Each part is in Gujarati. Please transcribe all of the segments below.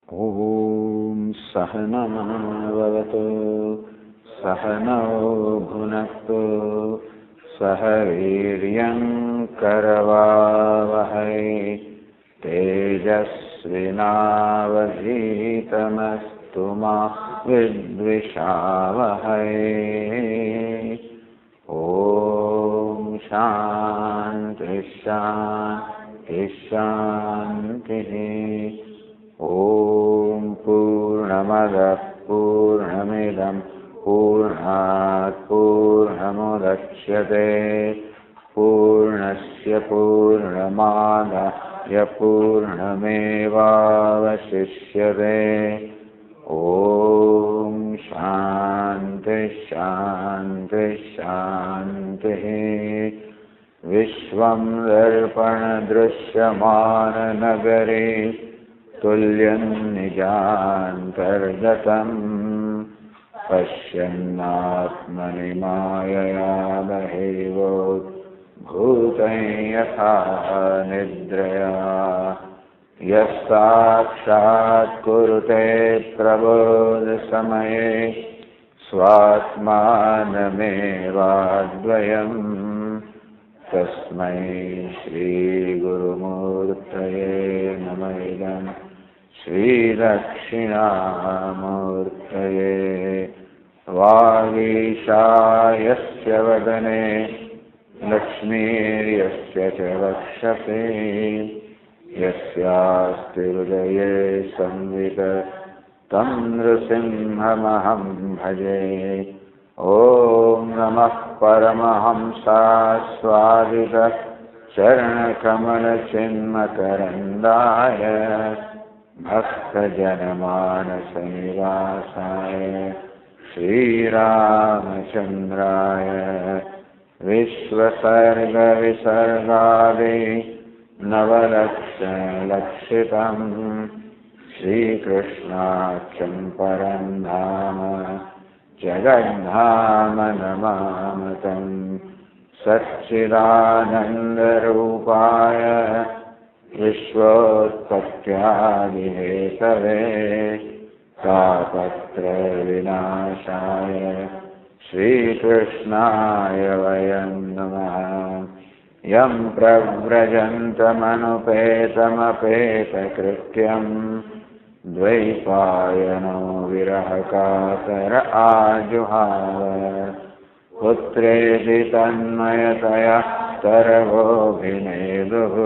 ॐ सहनाववतु सहनौ भुनक्तु सह वीर्यं करवावहै तेजस्विनावधीतमस्तु मा विद्विषावहै। ॐ शान्ति शान्ति शान्तिः। ॐ पूर्णमदः पूर्णमिदं पूर्णात् पूर्णमुदच्यते पूर्णस्य पूर्णमादाय पूर्णमेवावशिष्यते। ॐ शान्ति शान्ति शान्तिः। विश्वं दर्पणदृश्यमाननगरे तुल्यं निजान्तर्गतं पश्यन्नात्मनि मायया बहिर्भूतं यथा निद्रया यः साक्षात् कुरुते प्रबोधसमये स्वात्मानमेवाद्वयम् तस्मै श्रीगुरुमूर्तये नमः। इदं श्रीदक्षिणामूर्तये। वागीशायस्य वदने लक्ष्मीर्यस्य च वक्षसे यस्यास्ति हृदये संवित् तं नृसिंहमहं भजे। ॐ नमः परमहंसास्वादित चरणकमलचिन्मकरन्दाय भक्तजनमानसनिवासाय श्रीरामचन्द्राय विश्वसर्गविसर्गादि नवलक्षलक्षितं श्रीकृष्णाख्यं परं धाम जगद्धाम नमामतं। सच्चिदानन्दरूपाय विश्वोत्पत्त्यादिहेतवे तापत्रयविनाशाय श्रीकृष्णाय वयं नमः। यं प्रव्रजन्तमनुपेतमपेतकृत्यं द्वैपायनो विरहकातर आजुहाव पुत्रेति तन्मयतया तरवोऽभिनेदुः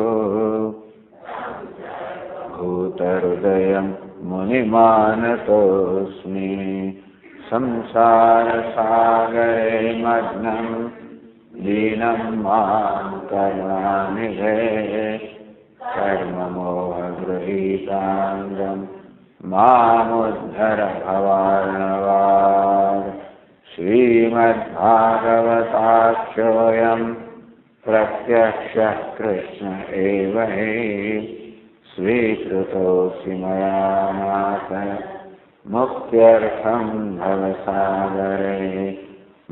भूतहृदयं मुनिमानतोऽस्मि। संसारसागरे मग्नं दीनं मां करुणानिधे कर्ममोहगृहीताङ्गं मामुद्धर भवार्णवात्। श्रीमद्भागवताख्योऽयं प्रत्यक्षः कृष्ण एव हि स्वीकृतोऽसि मया नाथ मुक्त्यर्थं भवसागरे।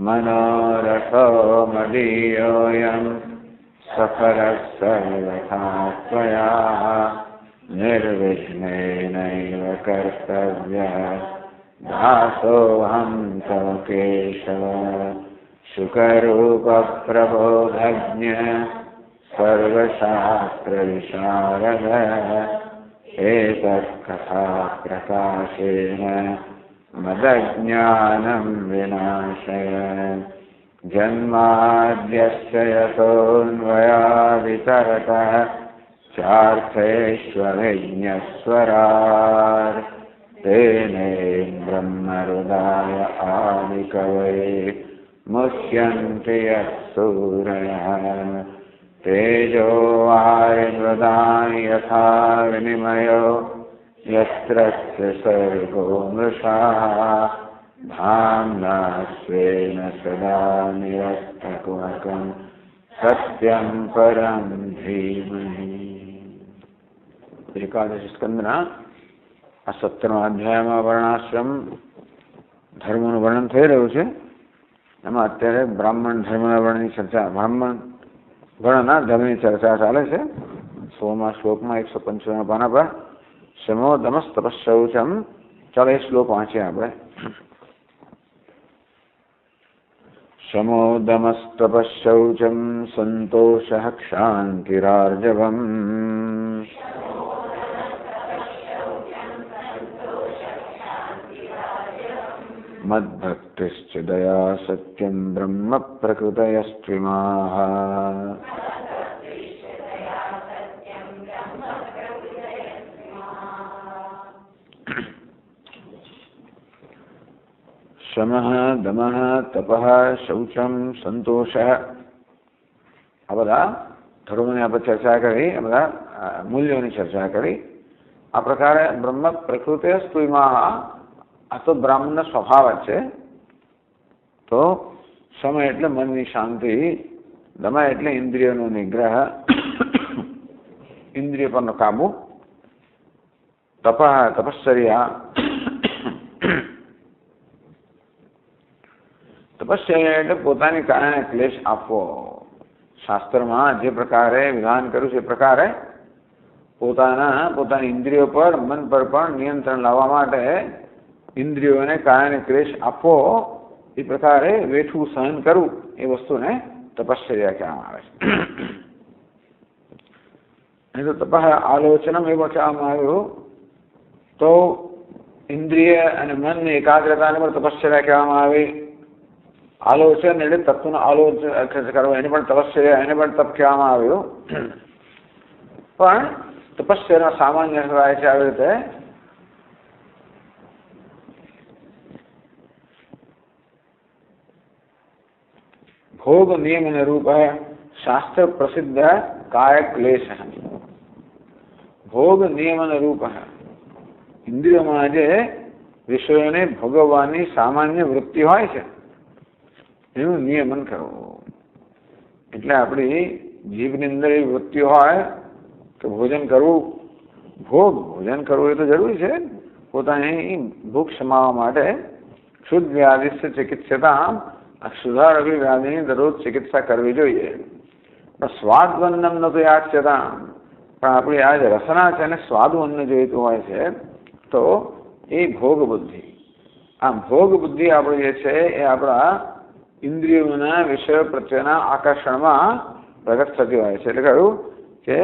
मनोरथो मदीयोऽयं सफलः सर्वथा त्वया निर्विघ्नेनैव कर्तव्यः दासोऽहं तव केशव। शुकरूपप्रबोधज्ञ सर्वशास्त्रविशारद एतत्कथाप्रकाशेन मदज्ञानं विनाशय। जन्माद्यस्य यतोऽन्वयादितरतः चार्थेष्वभिज्ञस्वराट् तेने ब्रह्महृदाय आदिकवये मुह्यन्ति यः सूरयः। तेजो वारिमृदां यथा विनिमयो यत्र सर्गो मृषा धाम्ना स्वेन सदा निरस्तकुहकं सत्यं परं धीमहि। एकादश स्कंदना આ 17મા અધ્યાયમાં વર્ણાશ્રમ ધર્મનું વર્ણન થઈ રહ્યું છે. એમાં અત્યારે બ્રાહ્મણ ધર્મના વર્ણની ચર્ચા, બ્રાહ્મણ વર્ણના ધર્મની ચર્ચા ચાલે છે. 16મા શ્લોકમાં 195 પાના પર શમો દમસ્તપશૌચમ. ચાલો એ શ્લોક વાંચીએ આપણે. શમો દમસ્તપશૌચમ સંતોષ ક્ષાંતિરાર્જવમ. મદ્ભક્તિશ્ચ દયા સત્યમ બ્રહ્મ પ્રકૃતયસ્ત્વિમાઃ. શમઃ દમઃ તપઃ શૌચમ સંતોષ. આ બધા ધર્મોની આપણે ચર્ચા કરી, આ બધા મૂલ્યોની ચર્ચા કરી. આ પ્રકારે બ્રહ્મ પ્રકૃતયસ્ત્વિમાઃ, આ તો બ્રાહ્મણનો સ્વભાવ જ છે. તો શમ એટલે મનની શાંતિ, દમ એટલે ઇન્દ્રિયોનો નિગ્રહ, ઇન્દ્રિય પરનો કાબુ, તપ તપશ્ચર્યા, તપશ્ચર્યા એટલે પોતાની કારણે ક્લેશ આપવો. શાસ્ત્રમાં જે પ્રકારે વિધાન કર્યું છે એ પ્રકારે પોતાની ઇન્દ્રિયો પર, મન પર પણ નિયંત્રણ લાવવા માટે ઇન્દ્રિયોને કારણે ક્લેશ આપવો, એ પ્રકારે વેઠવું સહન કરવું, એ વસ્તુને તપશ્ચર્યા કહેવામાં આવે છે. અહીં તો તપ આલોચનમ એવું કહેવામાં આવ્યું, તો ઇન્દ્રિય અને મનની એકાગ્રતાને પણ તપશ્ચર્યા કહેવામાં આવી. આલોચન એટલે તત્વનો આલોચન કરવો, એને પણ તપશ્ચર્યા, એને પણ તપ કહેવામાં આવ્યું. પણ તપશ્ચર્યા સામાન્ય થાય છે આવી રીતે. ભોગ નિયમન રૂપ શાસ્ત્ર પ્રસિદ્ધ કાય ક્લેશ. ભોગ નિયમન રૂપ, ઇન્દ્રિયોમાં જે વિષયોને ભોગવવાની સામાન્ય વૃત્તિ હોય છે એનું નિયમન કરવું. એટલે આપણી જીભની અંદર એ વૃત્તિ હોય તો ભોજન કરવું, ભોજન કરવું એ તો જરૂરી છે પોતાની ભૂખ સમાવવા માટે. શુદ્ધ વ્યાધિસ્થ ચિકિત્સતા, સુધારવી વ્યાધિની દરરોજ ચિકિત્સા કરવી જોઈએ. પણ સ્વાદવન્નમ ન તો યાચ્યતા, પણ આપણી આ જે રસના છે એને સ્વાદુ અન્ન જોઈતું હોય છે, તો એ ભોગ બુદ્ધિ. આ ભોગ બુદ્ધિ આપણે જે છે એ આપણા ઇન્દ્રિયોના વિષયો પ્રત્યેના આકર્ષણમાં પ્રગટ થતી હોય છે. એટલે કહ્યું કે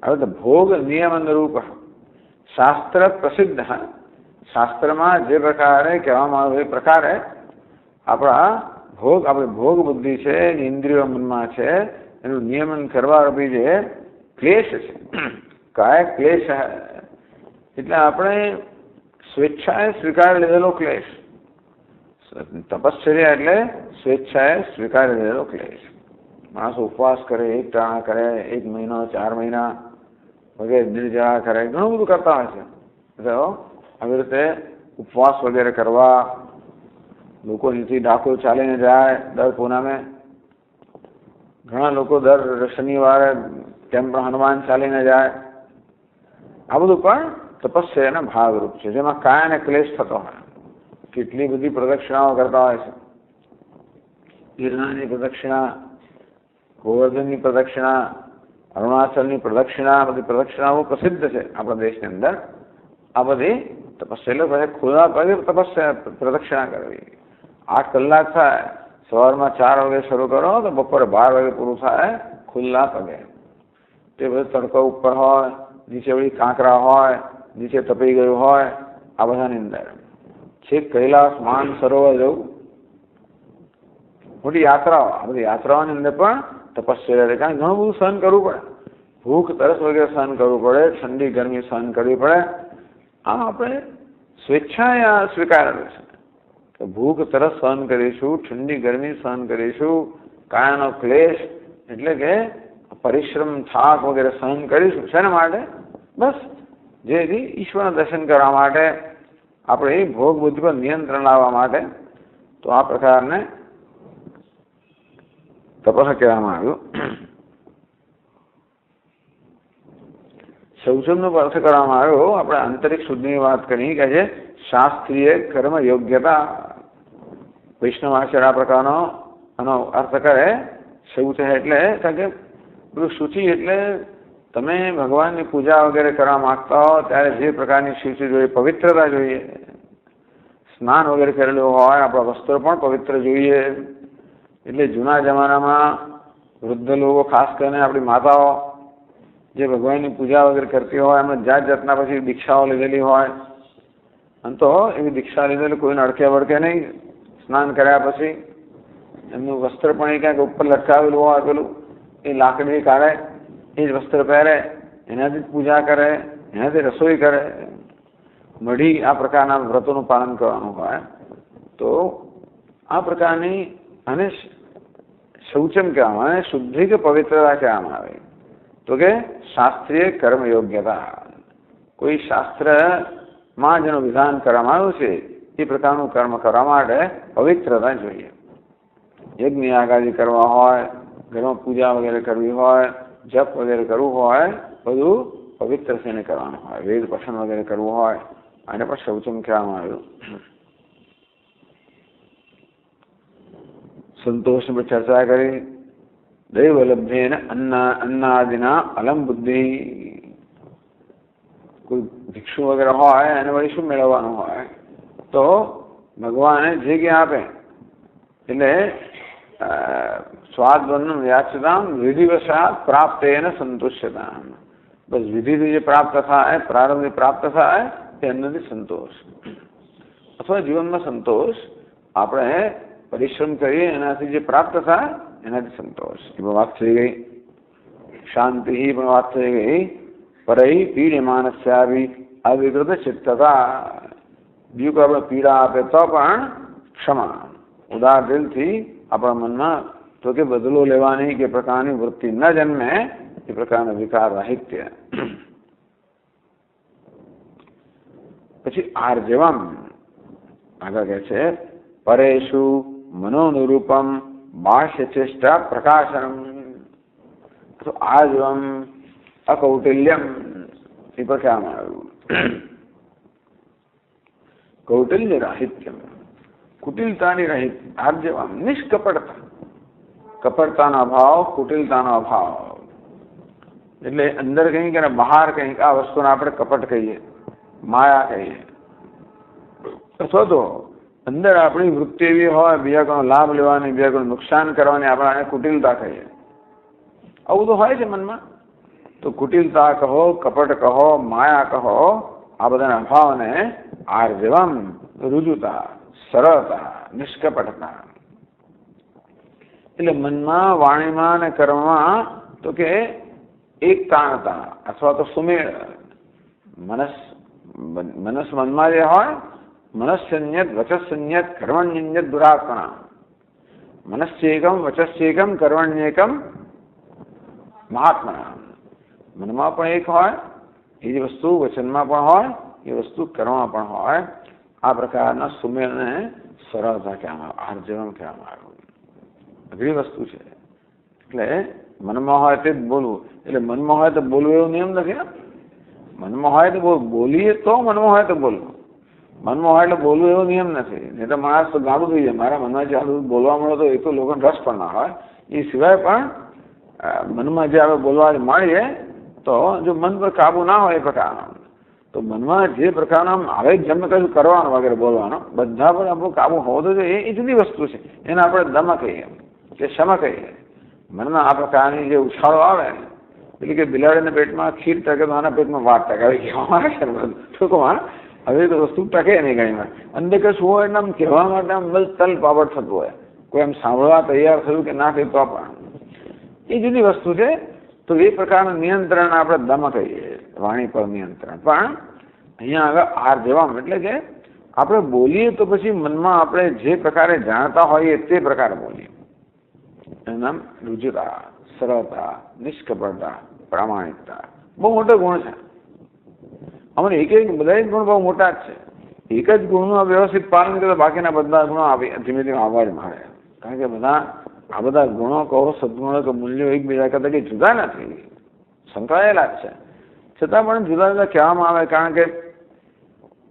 હવે ભોગ નિયમન રૂપ શાસ્ત્ર પ્રસિદ્ધ, શાસ્ત્રમાં જે પ્રકારે કહેવામાં આવે એ પ્રકારે આપણી ભોગ બુદ્ધિ છે, ઇન્દ્રિયો મનમાં છે, એનું નિયમન કરવા રૂપી જે ક્લેશ છે, કાય ક્લેશ એટલે આપણે સ્વેચ્છાએ સ્વીકારી લીધેલો ક્લેશ. તપશ્ચર્યા એટલે સ્વેચ્છાએ સ્વીકારી લીધેલો ક્લેશ. માણસ ઉપવાસ કરે, એક ટાણા કરે, 1 મહિનો, 4 મહિના વગેરે, નિર્જળા કરે, ઘણું બધું કરતા હોય છે. આવી રીતે ઉપવાસ વગેરે કરવા, લોકો અહીંથી ડાકોર ચાલીને જાય દર પૂનમે, ઘણા લોકો દર શનિવારે ટેમ્પલ હનુમાન ચાલીને જાય. આ બધું પણ તપસ્યાના ભાગરૂપ છે, જેમાં કાયને ક્લેશ થતો હોય. કેટલી બધી પ્રદક્ષિણાઓ કરતા હોય છે. ગિરનારની પ્રદક્ષિણા, ગોવર્ધનની પ્રદક્ષિણા, અરુણાચલની પ્રદક્ષિણા, બધી પ્રદક્ષિણાઓ પ્રસિદ્ધ છે આપણા દેશની અંદર. આ બધી તપસ્યા ખુલ્લા પગે પ્રદક્ષિણા કરવી. 8 કલાક થાય, સવારમાં 4 વાગે શરૂ કરો તો બપોરે 12 વાગે પૂરું થાય ખુલ્લા પગે. તે બધું તડકો ઉપર હોય, નીચે વળી કાંકરા હોય, નીચે તપી ગયું હોય, આ બધાની અંદર છેક કૈલાસ માન સરોવર જવું, મોટી યાત્રાઓ. આ બધી યાત્રાઓની અંદર પણ તપસ્યા, કારણ ઘણું બધું સહન કરવું પડે. ભૂખ તરસ વગેરે સહન કરવું પડે, ઠંડી ગરમી સહન કરવી પડે. આ આપણે સ્વેચ્છાએ સ્વીકારેલું છે કે ભૂખ તરસ સહન કરીશું, ઠંડી ગરમી સહન કરીશું, કાયાનો ક્લેશ એટલે કે પરિશ્રમ, થાક વગેરે સહન કરીશું. શેના માટે? બસ જેથી ઈશ્વરના દર્શન કરવા માટે, આપણે એ ભોગ બુદ્ધિ પર નિયંત્રણ લાવવા માટે. તો આ પ્રકારને તપઃ કહેવામાં આવ્યું. શૌચમનો અર્થ કરવામાં આવ્યો, આપણે આંતરિક શુદ્ધિની વાત કરી કે જે શાસ્ત્રીય કર્મ યોગ્યતા. વૈષ્ણવ આચાર આ પ્રકારનો આનો અર્થ કરે. શૌચ એટલે કારણ કે પેલું શુચિ એટલે તમે ભગવાનની પૂજા વગેરે કરવા માંગતા હો ત્યારે જે પ્રકારની શુચિ જોઈએ, પવિત્રતા જોઈએ, સ્નાન વગેરે કરેલું હોય, આપણા વસ્ત્રો પણ પવિત્ર જોઈએ. એટલે જૂના જમાનામાં વૃદ્ધ લોકો, ખાસ કરીને આપણી માતાઓ જે ભગવાનની પૂજા વગેરે કરતી હોય, એમને જાત જાતના પછી દીક્ષાઓ લીધેલી હોય, અને તો એવી દીક્ષા લીધેલી કોઈને અડકે વળકે નહીં. સ્નાન કર્યા પછી એમનું વસ્ત્ર પણ એ ક્યાંક ઉપર લટકાવેલું હોય, પેલું એ લાકડી કાઢે, એ જ વસ્ત્ર પહેરે, એનાથી જ પૂજા કરે, એનાથી રસોઈ કરે, મઢી આ પ્રકારના વ્રતોનું પાલન કરવાનું હોય. તો આ પ્રકારની અને શૌચમ કહેવામાં આવે, શુદ્ધિ કે પવિત્રતા કહેવામાં આવે. તો કે શાસ્ત્રીય કર્મ યોગ્યતા, કોઈ શાસ્ત્રમાં જેનું વિધાન કરવામાં આવ્યું છે એ પ્રકારનું કર્મ કરવા માટે પવિત્રતા જોઈએ. યજ્ઞ યાગાદિ કરવા હોય, ઘરમાં પૂજા વગેરે કરવી હોય, જપ વગેરે કરવું હોય, બધું પવિત્ર થઈને કરવાનું હોય. વેદ પઠન વગેરે કરવું હોય, આને પણ શૌચમ કહેવામાં આવ્યું. સંતોષની પર ચર્ચા કરી. દૈવલબ્ધેન અન્નાદિના અલમ બુદ્ધિ. કોઈ ભિક્ષુ વગેરે હોય એને વળી શું મેળવવાનું હોય? તો ભગવાને જે કંઈ આપે એટલે સ્વાદવર્ણમ યાચતામ વિધિવશાત પ્રાપ્તેન સંતુષ્યતામ. બસ વિધિથી જે પ્રાપ્ત થાય, પ્રારંભથી પ્રાપ્ત થાય તે અન્નથી સંતોષ, અથવા જીવનમાં સંતોષ. આપણે પરિશ્રમ કરીએ એનાથી જે પ્રાપ્ત થાય એનાથી સંતોષ. એ પણ વાત થઈ ગઈ. શાંતિ પણ વાત થઈ ગઈ. પરૈ પીડ્યમાનસ્યાભિ અવિકૃત ચિત્તતા. બીજું કોઈ આપણે પીડા આપે તો પણ ક્ષમા, ઉદાર દિલથી આપણા મનમાં તો કે બદલો લેવાની કે પ્રકારની વૃત્તિ ન જન્મે એ પ્રકારના વિકાર રાહિત્ય. પછી આર્જવમ આગળ કહે છે પરેશુ મનોનુરૂપમ બાહ્ય ચેષ્ટા પ્રકાશનમ. તો આર્જવમ અકૌટિલ્યમ એ પર કહેવામાં આવ્યું. કૌટિલ્ય રાહિત્યમ, કુટિલતાની રહિત. આર્જવમ નિષ્કપટતા, કપટતાનો અભાવ, કુટિલતાનો અભાવ. એટલે અંદર કંઈક અને બહાર કંઈક આ વસ્તુને આપણે કપટ કહીએ, માયા કહીએ. અથવા તો અંદર આપણી વૃત્તિ એવી હોય બીજા કોઈનો લાભ લેવાની, બીજા કોઈનું નુકસાન કરવાની, આપણે કુટિલતા કહીએ. આવું તો હોય છે મનમાં. તો કુટિલતા કહો, કપટ કહો, માયા કહો, આ બધાના અભાવને આર્જવમ રુજુતા, સરળતા, નિષ્કપટતા. એટલે મનમાં, વાણીમાં અને કર્મમાં તો કે એકતાણતા અથવા તો સુમેળ. મનસ મનમાં જે હોય, મનસ્સન્યત વચસ્સન્યત કર્મણ્યન્યત દુરાત્મના. મનસ્યેકમ વચસ્યેકમ કર્મણ્યેકમ મહાત્મના. મનમાં પણ એક હોય એ જ વસ્તુ વચનમાં પણ હોય, એ વસ્તુ કર્મમાં પણ હોય. આ પ્રકારના સુમેળને સરળતા કહેવામાં, આર્જવમ કહેવામાં આવ્યું. અઘરી વસ્તુ છે. એટલે મનમાં હોય તે જ બોલવું. એટલે મનમાં હોય તો બોલવું એવો નિયમ નથી. મનમાં હોય તો બોલીએ તો મનમાં હોય તો બોલવું. મનમાં હોય એટલે બોલવું એવો નિયમ નથી. નહીં તો માણસ તો ગાડું થઈ જાય. મારા મનમાં જે આટલું બોલવા મળે તો એ તો લોકોને રસ પણ ના હોય. એ સિવાય પણ મનમાં જે આપણે બોલવા મળીએ તો જો મન પર કાબુ ના હોય એ પ્રકારનો, તો મનમાં જે પ્રકારનો આવે જન્મ કશું કરવાનો વગેરે બોલવાનો, બધા પર આપણો કાબુ હોવો તો જોઈએ. એ જુદી વસ્તુ છે. એને આપણે દમ કહીએ કે શમ કહીએ. મનમાં આ પ્રકારની જે ઉછાળો આવે, એટલે કે બિલાડીના પેટમાં ખીર ટકે તો આના પેટમાં વાત ટકે આવી કહેવામાં આવે છે. ટૂંકમાં હવે તો વસ્તુ ટકે નહીં ઘણી વાર. અંદર કશું હોય એટલે આમ કહેવા માટે આમ તલ પાપડ થતું હોય. કોઈ આમ સાંભળવા તૈયાર થયું કે ના કહ્યું તો પણ એ જુદી વસ્તુ છે. તો એ પ્રકારનું નિયંત્રણ આપણે દમ કહીએ, વાણી પર નિયંત્રણ. પણ અહીંયા આગળ આર્જવમ એટલે કે આપણે બોલીએ તો પછી મનમાં આપણે જે પ્રકારે જાણતા હોઈએ તે પ્રકારે બોલીએ. એનું નામ રુજુતા, સરળતા, નિષ્કપટતા, પ્રામાણિકતા. બહુ મોટો ગુણ છે. અમને એક બધા જ ગુણ બહુ મોટા જ છે. એક જ ગુણનું વ્યવસ્થિત પાલન કરે બાકીના બધા ગુણો ધીમે ધીમે આવવા જ મળે. કારણ કે આ બધા ગુણો કહો, સદગુણો કે મૂલ્યો એકબીજા કરતા કંઈ જુદા નથી, સંકળાયેલા જ છે. છતાં પણ જુદા જુદા કહેવામાં આવે. કારણ કે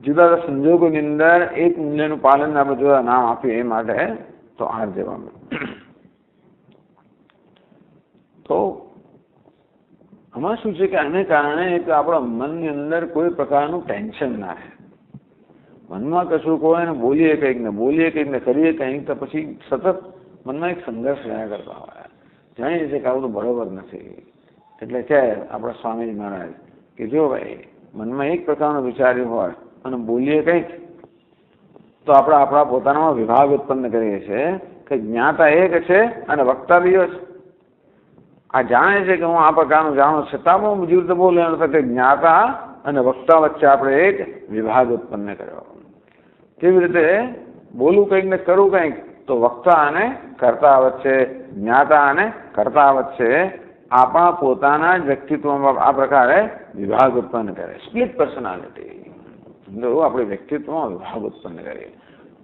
જુદા જુદા સંજોગોની અંદર એક મૂલ્યનું પાલન આપણે જુદા નામ આપીએ એ માટે તો આર્જવમ. તો આમાં શું છે કે આને કારણે એક આપણા મનની અંદર કોઈ પ્રકારનું ટેન્શન ના રહે. મનમાં કશું કોઈ ને બોલીએ કંઈક ને કરીએ કંઈક તો પછી સતત મનમાં એક સંઘર્ષ રહ્યા કરતા હોય, જાણીએ છીએ કે આવું તો બરોબર નથી. એટલે કે આપણા સ્વામીજી મહારાજ કે જો ભાઈ મનમાં એક પ્રકારનું વિચાર્યું હોય અને બોલીએ કંઈક તો આપણે આપણા પોતાનામાં વિભાગ ઉત્પન્ન કરીએ છીએ કે જ્ઞાતા એક છે અને વક્તા બીજો છે. આ જાણે છે કે હું આ પ્રકારનું જાણું છતાં હું બીજી રીતે બોલું એનો કે જ્ઞાતા અને વક્તા વચ્ચે આપણે એક વિભાગ ઉત્પન્ન કર્યો. કેવી રીતે બોલું કંઈક ને કરું કંઈક તો વક્તા અને કર્તા વચ્ચે, જ્ઞાતા અને કર્તા વચ્ચે આપણા પોતાના જ વ્યક્તિત્વમાં આ પ્રકારે વિભાગ ઉત્પન્ન કરે. સ્પ્લિટ પર્સનાલિટી આપણે વ્યક્તિત્વમાં વિભાગ ઉત્પન્ન કરીએ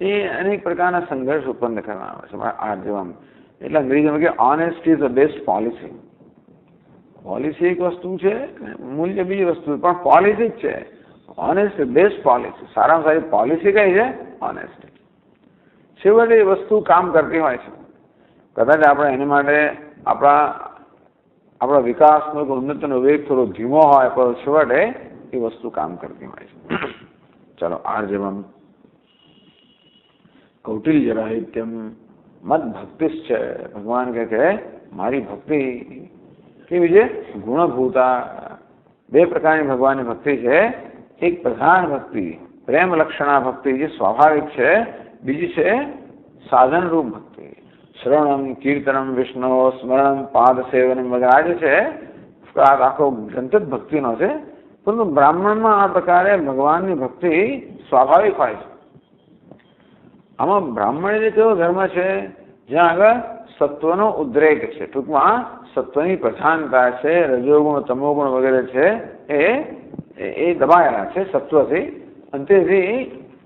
એ અનેક પ્રકારના સંઘર્ષ ઉત્પન્ન કરવા આવે છે આ જીવન. એટલે અંગ્રેજીમાં કે honesty is the best policy. Policy એક વસ્તુ છે, મૂલ્ય બીજી વસ્તુ, પણ પોલિસી જ છે. ઓનેસ્ટ બેસ્ટ પોલિસી, સારામાં સારી પોલિસી કઈ છે? ઓનેસ્ટી. છેવટે એ વસ્તુ કામ કરતી હોય છે. કદાચ આપણે એની માટે આપણા વિકાસનો ઉન્નતિનો વેગ થોડો ધીમો હોય પણ છેવટે એ વસ્તુ કામ કરતી હોય છે. ચલો આર્જવમ કૌટિલ્ય રાહિત્યમ મત ભક્તિ છે. ભગવાન કે મારી ભક્તિ કેવી છે? ગુણભૂતા. બે પ્રકારની ભગવાનની ભક્તિ છે. એક પ્રધાન ભક્તિ, પ્રેમ લક્ષણા ભક્તિ જે સ્વાભાવિક છે. બીજી છે સાધન રૂપ ભક્તિ. શ્રવણમ, કીર્તનમ, વિષ્ણુ સ્મરણમ, પાદ સેવનમ વગેરે આ જે છે આખો ગ્રંથ જ ભક્તિનો છે. પરંતુ બ્રાહ્મણમાં આ પ્રકારે ભગવાનની ભક્તિ સ્વાભાવિક હોય છે. આમાં બ્રાહ્મણ જે કેવો ધર્મ છે જ્યાં આગળ સત્વનો ઉદ્રેક છે, ટૂંકમાં સત્વની પ્રધાનતા છે, રજોગુણ તમોગુણ વગેરે છે એ દબાયેલા છે સત્વથી. અંતેથી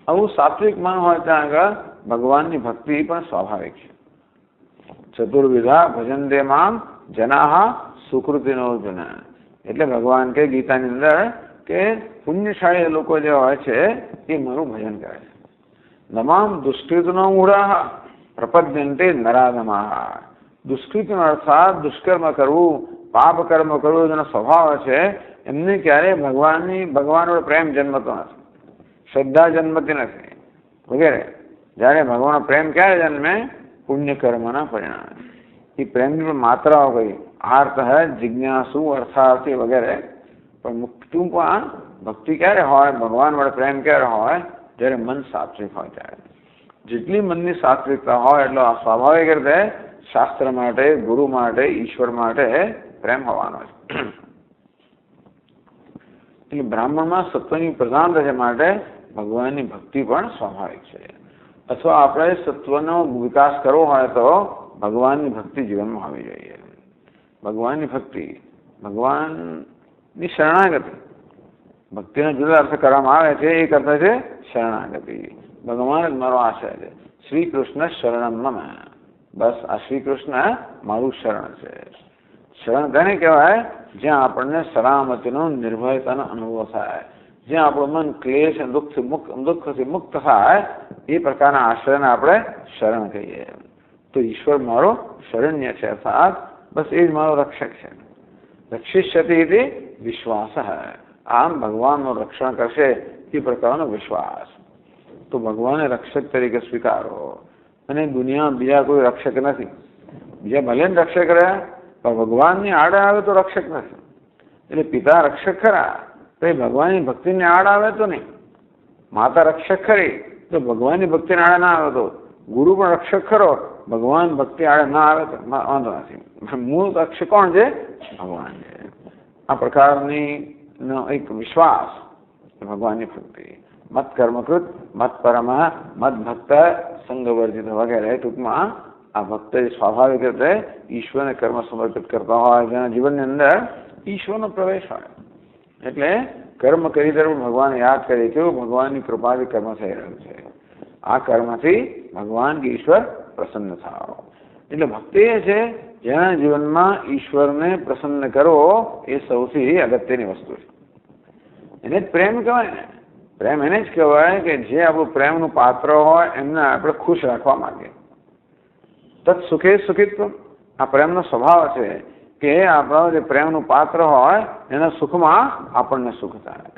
આવું સાત્વિક મન હોય ત્યાં આગળ ભગવાનની ભક્તિ પણ સ્વાભાવિક છે. ચતુર્વિધા ભજંતે મામ જનાહ સુકૃતિનો જન. એટલે ભગવાન કે ગીતાની અંદર કે પુણ્યશાળી લોકો જે હોય છે એ મારું ભજન કરે છે. નમામ દુષ્કૃતનો મૂઢા પ્રપદ્યંતે નરાધમાહ. દુષ્કૃતનો અર્થાત દુષ્કર્મ કરવું, પાપ કર્મ કરવું જેનો સ્વભાવ છે એમને ક્યારેય ભગવાન પ્રેમ જન્મતો નથી, શ્રદ્ધા જન્મતી નથી વગેરે. જ્યારે ભગવાનનો પ્રેમ ક્યારે જન્મે? પુણ્યકર્મના પરિણામે. એ પ્રેમની પણ માત્રાઓ કઈ આર્ત હૈ, જિજ્ઞાસુ, અર્થાર્થી વગેરે. પણ ટૂંકમાં ભક્તિ ક્યારે હોય, ભગવાન વડે પ્રેમ ક્યારે હોય? જ્યારે મન સાત્વિક હોય ત્યારે. જેટલી મનની સાત્વિકતા હોય એટલો સ્વાભાવિક રીતે શાસ્ત્ર માટે, ગુરુ માટે, ઈશ્વર માટે પ્રેમ હોવાનો છે. એટલે બ્રાહ્મણમાં સત્વની પ્રધાનતા છે માટે ભગવાનની ભક્તિ પણ સ્વાભાવિક છે. અથવા આપણે સત્વનો વિકાસ કરવો હોય તો ભગવાનની ભક્તિ જીવનમાં હોવી જોઈએ. ભગવાનની ભક્તિ, ભગવાનની શરણાગતિ. ભક્તિનો જુદો અર્થ કરવામાં આવે છે. એક અર્થ છે શરણાગતિ. ભગવાન જ મારો આશ્રય છે. શ્રી કૃષ્ણ શરણમ મમ. બસ આ શ્રી કૃષ્ણ મારું શરણ છે. શરણ તેને કહેવાય જ્યાં આપણને સલામતીનો, નિર્ભયતાનો અનુભવ થાય, જ્યાં આપણું મન ક્લેશ અને દુઃખથી મુક્ત થાય. એ પ્રકારના આશ્રયને આપણે શરણ કહીએ. તો ઈશ્વર મારો શરણ્ય છે, અર્થાત બસ એ જ મારો રક્ષક છે. રક્ષિષ્યતિ ઇતિ વિશ્વાસ. આમ ભગવાનનું રક્ષણ કરશે એ પ્રકારનો વિશ્વાસ. તો ભગવાને રક્ષક તરીકે સ્વીકારો. અને દુનિયામાં બીજા કોઈ રક્ષક નથી. બીજા ભલે ને રક્ષક રહ્યા પણ ભગવાનની આડે આવે તો રક્ષક નથી. એટલે પિતા રક્ષક ખરા તો એ ભગવાનની ભક્તિની આડ આવે તો નહીં. માતા રક્ષક ખરી તો ભગવાનની ભક્તિને આડે ના આવે તો. ગુરુ પણ રક્ષક ખરો, ભગવાન ભક્તિ આડે ના આવે તો વાંધો નથી. મૂળ રક્ષક કોણ છે? ભગવાન છે. આ પ્રકારની એક વિશ્વાસ ભગવાનની ભક્તિ. મત કર્મકૃત, મત પરમ, મત ભક્ત, સંગવર્જિત વગેરે. ટૂંકમાં આ ભક્ત સ્વાભાવિક રીતે ઈશ્વરને કર્મ સમર્પિત કરતા હોય, જેના જીવનની અંદર ઈશ્વરનો પ્રવેશ હોય. એટલે કર્મ કરી તરફ ભગવાન યાદ કરે કેવું ભગવાનની કૃપાથી કર્મ થઈ રહ્યું છે. આ કર્મથી ભગવાન કે ઈશ્વર પ્રસન્ન થાવ. એટલે ભક્તિ એ છે જેના જીવનમાં ઈશ્વરને પ્રસન્ન કરવો એ સૌથી અગત્યની વસ્તુ છે. એને જ પ્રેમ કહેવાય ને. પ્રેમ એને જ કહેવાય કે જે આપણું પ્રેમનું પાત્ર હોય એમને આપણે ખુશ રાખવા માંગીએ. તત્ સુખે સુખિત્વ આ પ્રેમનો સ્વભાવ છે કે આપણો જે પ્રેમનું પાત્ર હોય એના સુખમાં આપણને સુખ થાય.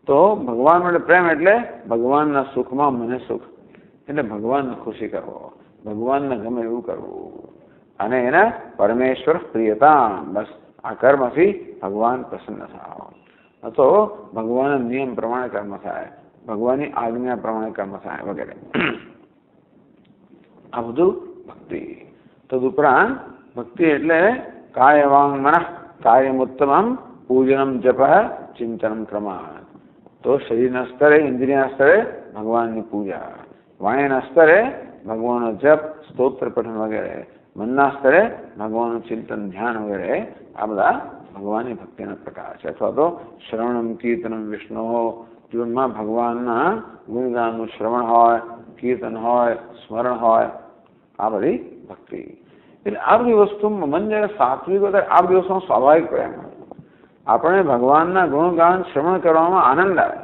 તો ભગવાન માટે પ્રેમ એટલે ભગવાનના સુખમાં મને સુખ, એટલે ભગવાનને ખુશી કરવો, ભગવાનને ગમે એવું કરવું, અને એને પરમેશ્વર પ્રિયતા. બસ આ કર્મથી ભગવાન પ્રસન્ન થાય. તો ભગવાનના નિયમ પ્રમાણે કર્મ થાય, ભગવાનની આજ્ઞા પ્રમાણે કર્મ થાય વગેરે. આ બધું ભક્તિ. તદુપરાંત ભક્તિ એટલે કાય વાંગ મન કાર્યમુત્તમમ પૂજનમ જપ ચિંતનમ ક્રમાન. તો શરીરના સ્તરે, ઇન્દ્રિયના સ્તરે ભગવાનની પૂજા, વાણીના સ્તરે ભગવાનનો જપ, સ્તોત્ર પઠન વગેરે, મનના સ્તરે ભગવાનનું ચિંતન, ધ્યાન વગેરે, આ બધા ભગવાનની ભક્તિના પ્રકાર છે. અથવા તો શ્રવણમ કીર્તનમ વિષ્ણુ, જીવનમાં ભગવાનના ગુણગાનનું શ્રવણ હોય, કીર્તન હોય, સ્મરણ હોય, આ બધી ભક્તિ. એટલે આ બધી વસ્તુમાં મન જયારે સાત્વિક હોય આ બધી વસ્તુનો સ્વાભાવિક પ્રેમ. આપણે ભગવાનના ગુણગાન શ્રવણ કરવામાં આનંદ આવે,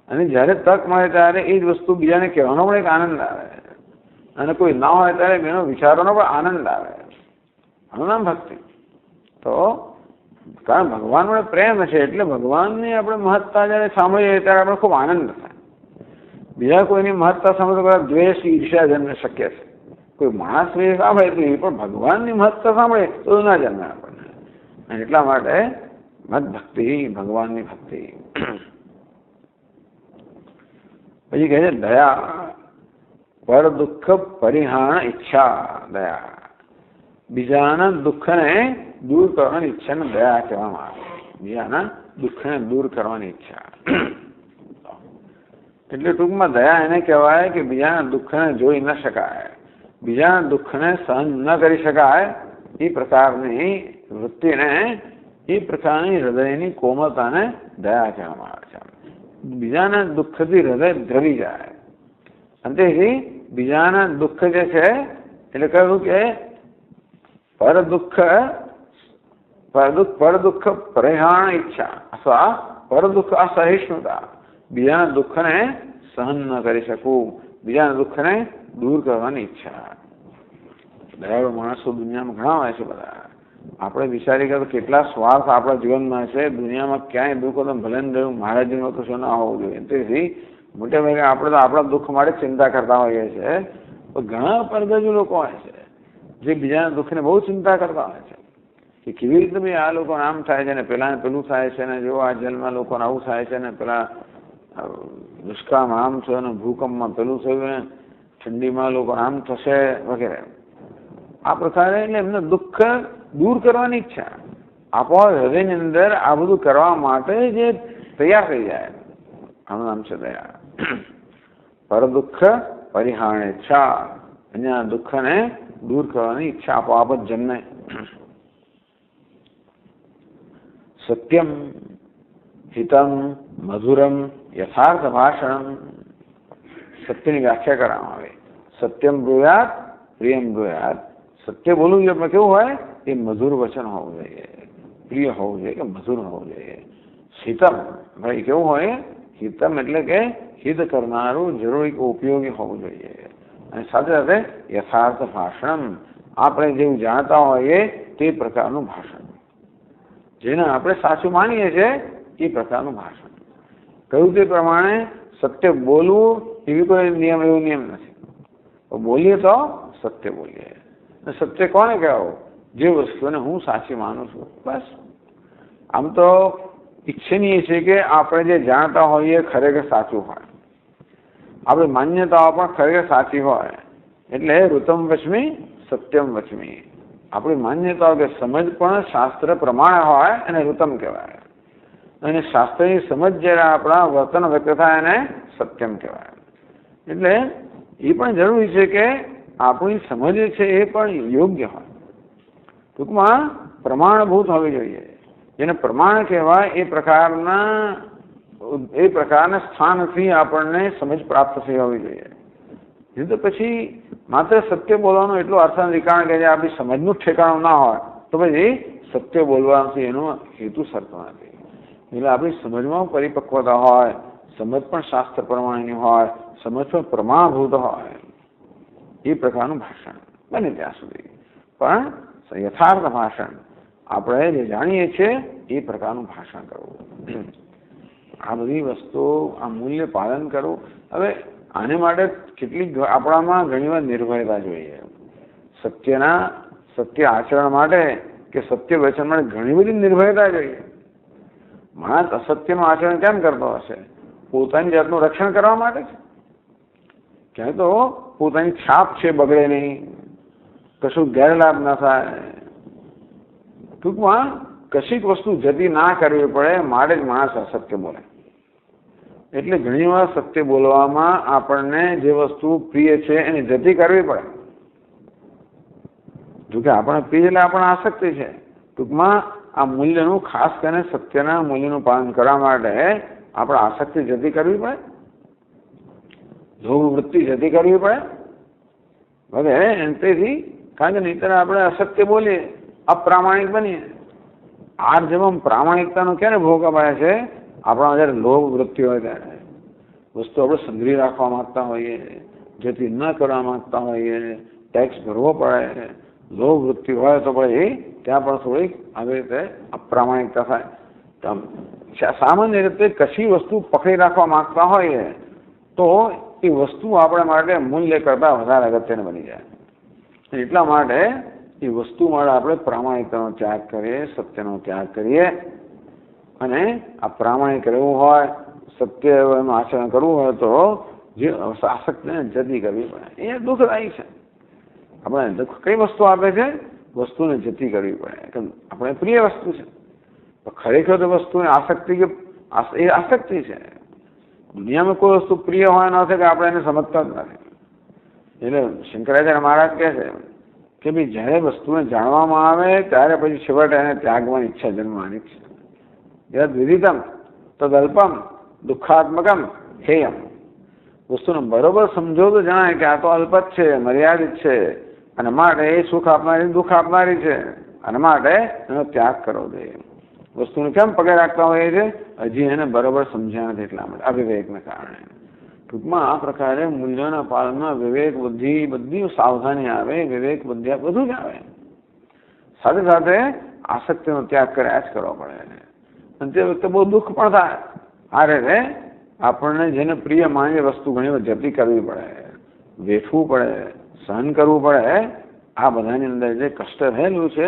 અને જ્યારે તક મળે ત્યારે એ જ વસ્તુ બીજાને કહેવાનો પણ એક આનંદ આવે, અને કોઈ ના હોય ત્યારે એનો વિચારવાનો પણ આનંદ આવે. આનું નામ ભક્તિ. તો કારણ ભગવાન વડે પ્રેમ છે એટલે ભગવાનની આપણે મહત્તા જ્યારે સાંભળીએ ત્યારે આપણે ખૂબ આનંદ થાય. બીજા કોઈની મહત્તા સાંભળે તો દ્વેષ, ઈર્ષ્યા જન્મે શક્ય છે. કોઈ માણસ સાંભળે તો એ પણ ભગવાનની મહત્તા સાંભળે તો ના જન્મે આપણને. અને એટલા માટે મત ભક્તિ, ભગવાનની ભક્તિ. પછી કહે છે દયા, પર દુઃખ પરિહાણ ઈચ્છા. દયા, બીજાના દુઃખને દૂર કરવાની ઈચ્છાને દયા કહેવામાં આવે. બીજાના દુઃખને દૂર કરવાની ઈચ્છા. એટલે ટૂંકમાં દયા એને કહેવાય કે બીજાના દુઃખને જોઈ ન શકાય, બીજાના દુઃખને સહન ન કરી શકાય એ પ્રકારની વૃત્તિને, એ પ્રકારની હૃદયની કોમળતાને દયા કહેવામાં આવે છે. બીજાના દુઃખથી હૃદય દ્રવી જાય. અને તેથી બીજાના દુઃખ જે છે એટલે કહ્યું કે પર દુઃખ પરિહાણ ઈચ્છા અથવા પર દુઃખ અસહિષ્ણુતા. બીજાના દુઃખને સહન ન કરી શકવું, બીજાના દુઃખને દૂર કરવાની ઈચ્છા. દયાળુ માણસો દુનિયામાં ઘણા હોય છે બધા. આપણે વિચારી કે કેટલા સ્વાર્થ આપણા જીવનમાં છે. દુનિયામાં ક્યાંય દુઃખ તો ભલે ને રહ્યું, મારા જીવનમાં તો શું ના હોવું જોઈએ. તેથી મોટે ભાગે આપણે તો આપણા દુઃખ માટે ચિંતા કરતા હોઈએ છીએ. પણ ઘણા પરદેશી લોકો હોય છે જે બીજાના દુઃખને બહુ ચિંતા કરતા હોય છે કે કેવી રીતે ભાઈ આ લોકોને આમ થાય છે ને પેલાને પેલું થાય છે ને, જો આ જેલમાં લોકોને આવું થાય છે ને, પેલા દુષ્કાળમાં આમ થયું ને, ભૂકંપમાં પેલું થયું ને, ઠંડીમાં લોકો આમ થશે વગેરે. આ પ્રકારે એટલે એમને દુઃખ દૂર કરવાની ઈચ્છા. આપોઆપ હૃદયની અંદર આ બધું કરવા માટે જે તૈયાર થઈ જાય, આનું નામ છે દયા. પર દુઃખ પરિહાણ ઈચ્છા, અન્ય દુઃખને દૂર કરવાની ઈચ્છા આપોઆપ જ જન્મે. સત્યમ હિતમ મધુરમ યથાર્થ ભાષણ. સત્યની વ્યાખ્યા કરવામાં આવે. સત્યમ બ્રુયાત પ્રિયમ બ્રુયાત. સત્ય બોલવું જોઈએ કેવું હોય? એ મધુર વચન હોવું જોઈએ, પ્રિય હોવું જોઈએ કે મધુર હોવું જોઈએ. હિતમ ભાઈ કેવું હોય? હિતમ એટલે કે હિત કરનારું, જરૂરી ઉપયોગી હોવું જોઈએ. અને સાથે સાથે યથાર્થ ભાષણ, આપણે જેવું જાણતા હોઈએ તે પ્રકારનું ભાષણ, જેને આપણે સાચું માનીએ છીએ એ પ્રકારનું ભાષણ. કહ્યું તે પ્રમાણે સત્ય બોલવું એવી કોઈ નિયમ, એવો નિયમ નથી. બોલીએ તો સત્ય બોલીએ. સત્ય કોને કહેવું? જે વસ્તુને હું સાચી માનું છું. બસ. આમ તો ઈચ્છનીય છે કે આપણે જે જાણતા હોઈએ ખરેખર સાચું હોય, આપણી માન્યતાઓ પણ ખરેખર સાચી હોય. એટલે ઋતમ વચમી સત્યમ વચમી. આપણી માન્યતાઓ કે સમજ પણ શાસ્ત્ર પ્રમાણે હોય એને ઋતમ કહેવાય, અને શાસ્ત્રની સમજ જ્યારે આપણા વર્તન વ્યક્ત થાય એને સત્યમ કહેવાય. એટલે એ પણ જરૂરી છે કે આપણી સમજ છે એ પણ યોગ્ય હોય, ટૂંકમાં પ્રમાણભૂત હોવી જોઈએ. જેને પ્રમાણ કહેવાય એ પ્રકારના સ્થાનથી આપણને સમજ પ્રાપ્ત થઈ હોવી જોઈએ. નહીં તો પછી માત્ર સત્ય બોલવાનો એટલો અર્થ નથી, કારણ કે આપણી સમજનું ઠેકાણું ના હોય તો પછી સત્ય બોલવાથી એનો હેતુ સરતો નથી. એટલે આપણી સમજમાં પરિપક્વતા હોય, સમજ પણ શાસ્ત્ર પ્રમાણેની હોય, સમજ પણ પ્રમાણભૂત હોય, એ પ્રકારનું ભાષણ બને ત્યાં સુધી. પણ યથાર્થ ભાષણ, આપણે જે જાણીએ છીએ એ પ્રકારનું ભાષણ કરવું. આ બધી વસ્તુઓ, આ મૂલ્ય પાલન કરવું. હવે આને માટે કેટલીક આપણામાં ઘણીવાર નિર્ભયતા જોઈએ. સત્ય આચરણ માટે કે સત્ય વચન માટે ઘણી બધી નિર્ભયતા જોઈએ. માણસ અસત્યનું આચરણ કેમ કરતો હશે? પોતાની જાતનું રક્ષણ કરવા માટે છે. ક્યાંય તો પોતાની છાપ છે બગડે નહીં, કશું ગેરલાભ ના થાય. ટૂંકમાં કશીક વસ્તુ જતી ના કરવી પડે માટે જ માણસ અસત્ય બોલે. એટલે ઘણી વાર સત્ય બોલવામાં આપણને જે વસ્તુ પ્રિય છે એની જતી કરવી પડે. જોકે આપણને પ્રિય એટલે આપણને આસક્તિ છે. ટૂંકમાં આ મૂલ્યનું, ખાસ કરીને સત્યના મૂલ્યનું પાલન કરવા માટે આપણે આસક્તિ જતી કરવી પડે, લોભ વૃત્તિ જતી કરવી પડે વગેરે. તેથી કારણ કે નહીંતર આપણે અસત્ય બોલીએ, અપ્રામાણિક બનીએ. આ જેમ પ્રામાણિકતાનો ક્યારે ભોગ અપાય છે? આપણા જયારે લોભ વૃત્તિ હોય ત્યારે. વસ્તુ આપણે સંગ્રહી રાખવા માંગતા હોઈએ, જતી ન કરવા માંગતા હોઈએ, ટેક્સ ભરવો પડે, લોભ વૃત્તિ હોય તો પછી ત્યાં પણ થોડીક આવી રીતે અપ્રામાણિકતા થાય. સામાન્ય રીતે કશી વસ્તુ પકડી રાખવા માંગતા હોઈએ તો એ વસ્તુ આપણા માટે મૂલ્ય કરતા વધારે અગત્યની બની જાય. એટલા માટે એ વસ્તુ માટે આપણે પ્રામાણિકતાનો ત્યાગ કરીએ, સત્યનો ત્યાગ કરીએ. અને આ પ્રામાણિક રહેવું હોય, સત્ય એનું આચરણ કરવું હોય તો જે આસક્તિને જતી કરવી પડે. એ દુઃખદાયી છે. આપણે દુઃખ કઈ વસ્તુ આપે છે? વસ્તુને જતી કરવી પડે. આપણે પ્રિય વસ્તુ છે, ખરેખર તો વસ્તુને આસક્તિ કે એ આસક્તિ છે. દુનિયામાં કોઈ વસ્તુ પ્રિય હોય ન થાય કે આપણે એને સમજતા જ નથી. એટલે શંકરાચાર્ય મહારાજ કહે છે કે ભાઈ જ્યારે વસ્તુને જાણવામાં આવે ત્યારે પછી છેવટે એને ત્યાગવાની ઈચ્છા જન્મવાની છે. યદ વિદિતમ તદલ્પમ દુઃખાત્મકમ હેયમ. વસ્તુને બરોબર સમજો તો જણાય કે આ તો અલ્પ જ છે, મર્યાદિત છે, અને માટે એ સુખ આપનારી દુઃખ આપનારી છે, અને માટે એનો ત્યાગ કરવો જોઈએ. વસ્તુને કેમ પગે રાખતા હોઈએ છે? હજી એને બરોબર સમજ્યા નથી એટલા માટે, અવિવેકને કારણે. ટૂંકમાં આ પ્રકારે મૂલ્યોના પાલનમાં વિવેક બુદ્ધિ, બધી સાવધાની આવે, વિવેક બુદ્ધિ બધું જ આવે. સાથે સાથે આસક્તિનો ત્યાગ કર્યા જ કરવો પડે. અને તે વખતે બહુ દુઃખ પણ થાય. આ રીતે આપણને જેને પ્રિય માની વસ્તુ ઘણી વાર જતી કરવી પડે, વેઠવું પડે, સહન કરવું પડે. આ બધાની અંદર જે કષ્ટ રહેલું છે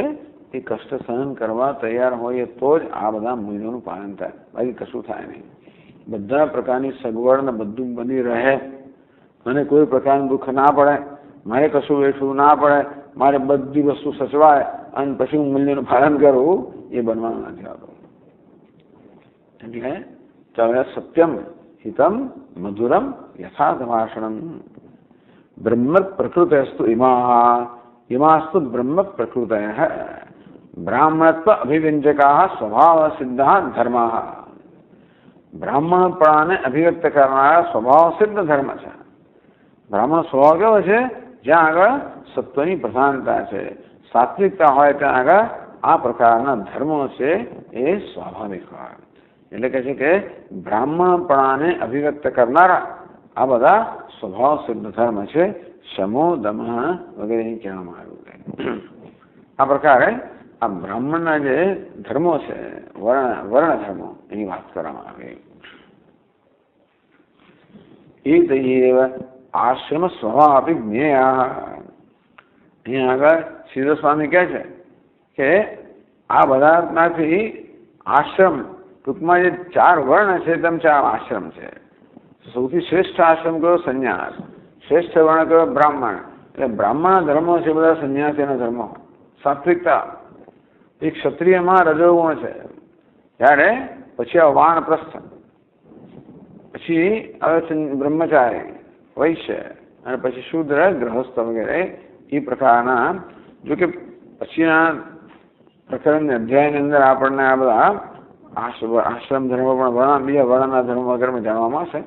એ કષ્ટ સહન કરવા તૈયાર હોઈએ તો જ આ બધા મૂલ્યોનું પાલન થાય, બાકી કશું થાય નહીં. બધા પ્રકારની સગવડ ને બધું બની રહે, મને કોઈ પ્રકારનું દુઃખ ના પડે, મારે કશું વેઠવું ના પડે, મારે બધી વસ્તુ સચવાય અને પછી હું મૂલ્યનું પાલન કરું, એ બનવાનું નથી આવતું. એટલે ચાલે સત્યમ હિતમ મધુરમ યથાર્થ ભાષણમ બ્રહ્મ પ્રકૃતસ્તુ ઇમાસ્તુ બ્રહ્મ પ્રકૃતય બ્રાહ્મણત્વ અભિવ્યંજકા સ્વભાવ સિદ્ધ ધર્મ. બ્રાહ્મણપણાને અભિવ્યક્ત કરનારા સ્વભાવ સિદ્ધ ધર્મ છે. બ્રાહ્મણ સ્વભાવ કેવો છે? જ્યાં આગળ સત્વની પ્રધાનતા છે, સાત્વિકતા હોય ત્યાં આગળ આ પ્રકારના ધર્મો છે એ સ્વાભાવિક હોય. એટલે કહે છે કે બ્રાહ્મણપણાને અભિવ્યક્ત કરનારા આ બધા સ્વભાવ સિદ્ધ ધર્મ છે. શમો દમ વગેરે કહેવામાં આવ્યું છે. આ પ્રકારે આ બ્રાહ્મણના જે ધર્મો છે, વર્ણ ધર્મો, એની વાત કરવામાં આવી. એ દૈવ આશ્રમ સ્વભાવ આપી જ્ઞેયા. અહીંયા આગળ શ્રીધર સ્વામી કહે છે કે આ બધામાંથી આશ્રમ, ટૂંકમાં જે 4 વર્ણ છે તેમ 4 આશ્રમ છે. સૌથી શ્રેષ્ઠ આશ્રમ કયો? સંન્યાસ. શ્રેષ્ઠ વર્ણ કયો? બ્રાહ્મણ. એટલે બ્રાહ્મણ ધર્મો છે બધા સંન્યાસીના ધર્મો. સાત્વિકતા, એ ક્ષત્રિયમાં રજોગુણ છે. ત્યારે પછી આ વાનપ્રસ્થ, પછી આવે છે બ્રહ્મચારી, વૈશ્ય, અને પછી શૂદ્ર, ગૃહસ્થ વગેરે. એ પ્રકારના, જો કે પછીના પ્રકરણની અધ્યાયની અંદર આપણને આ બધા આશ્રમ ધર્મ પણ બીજા વર્ણના ધર્મ વગેરે જાણવામાં આવશે.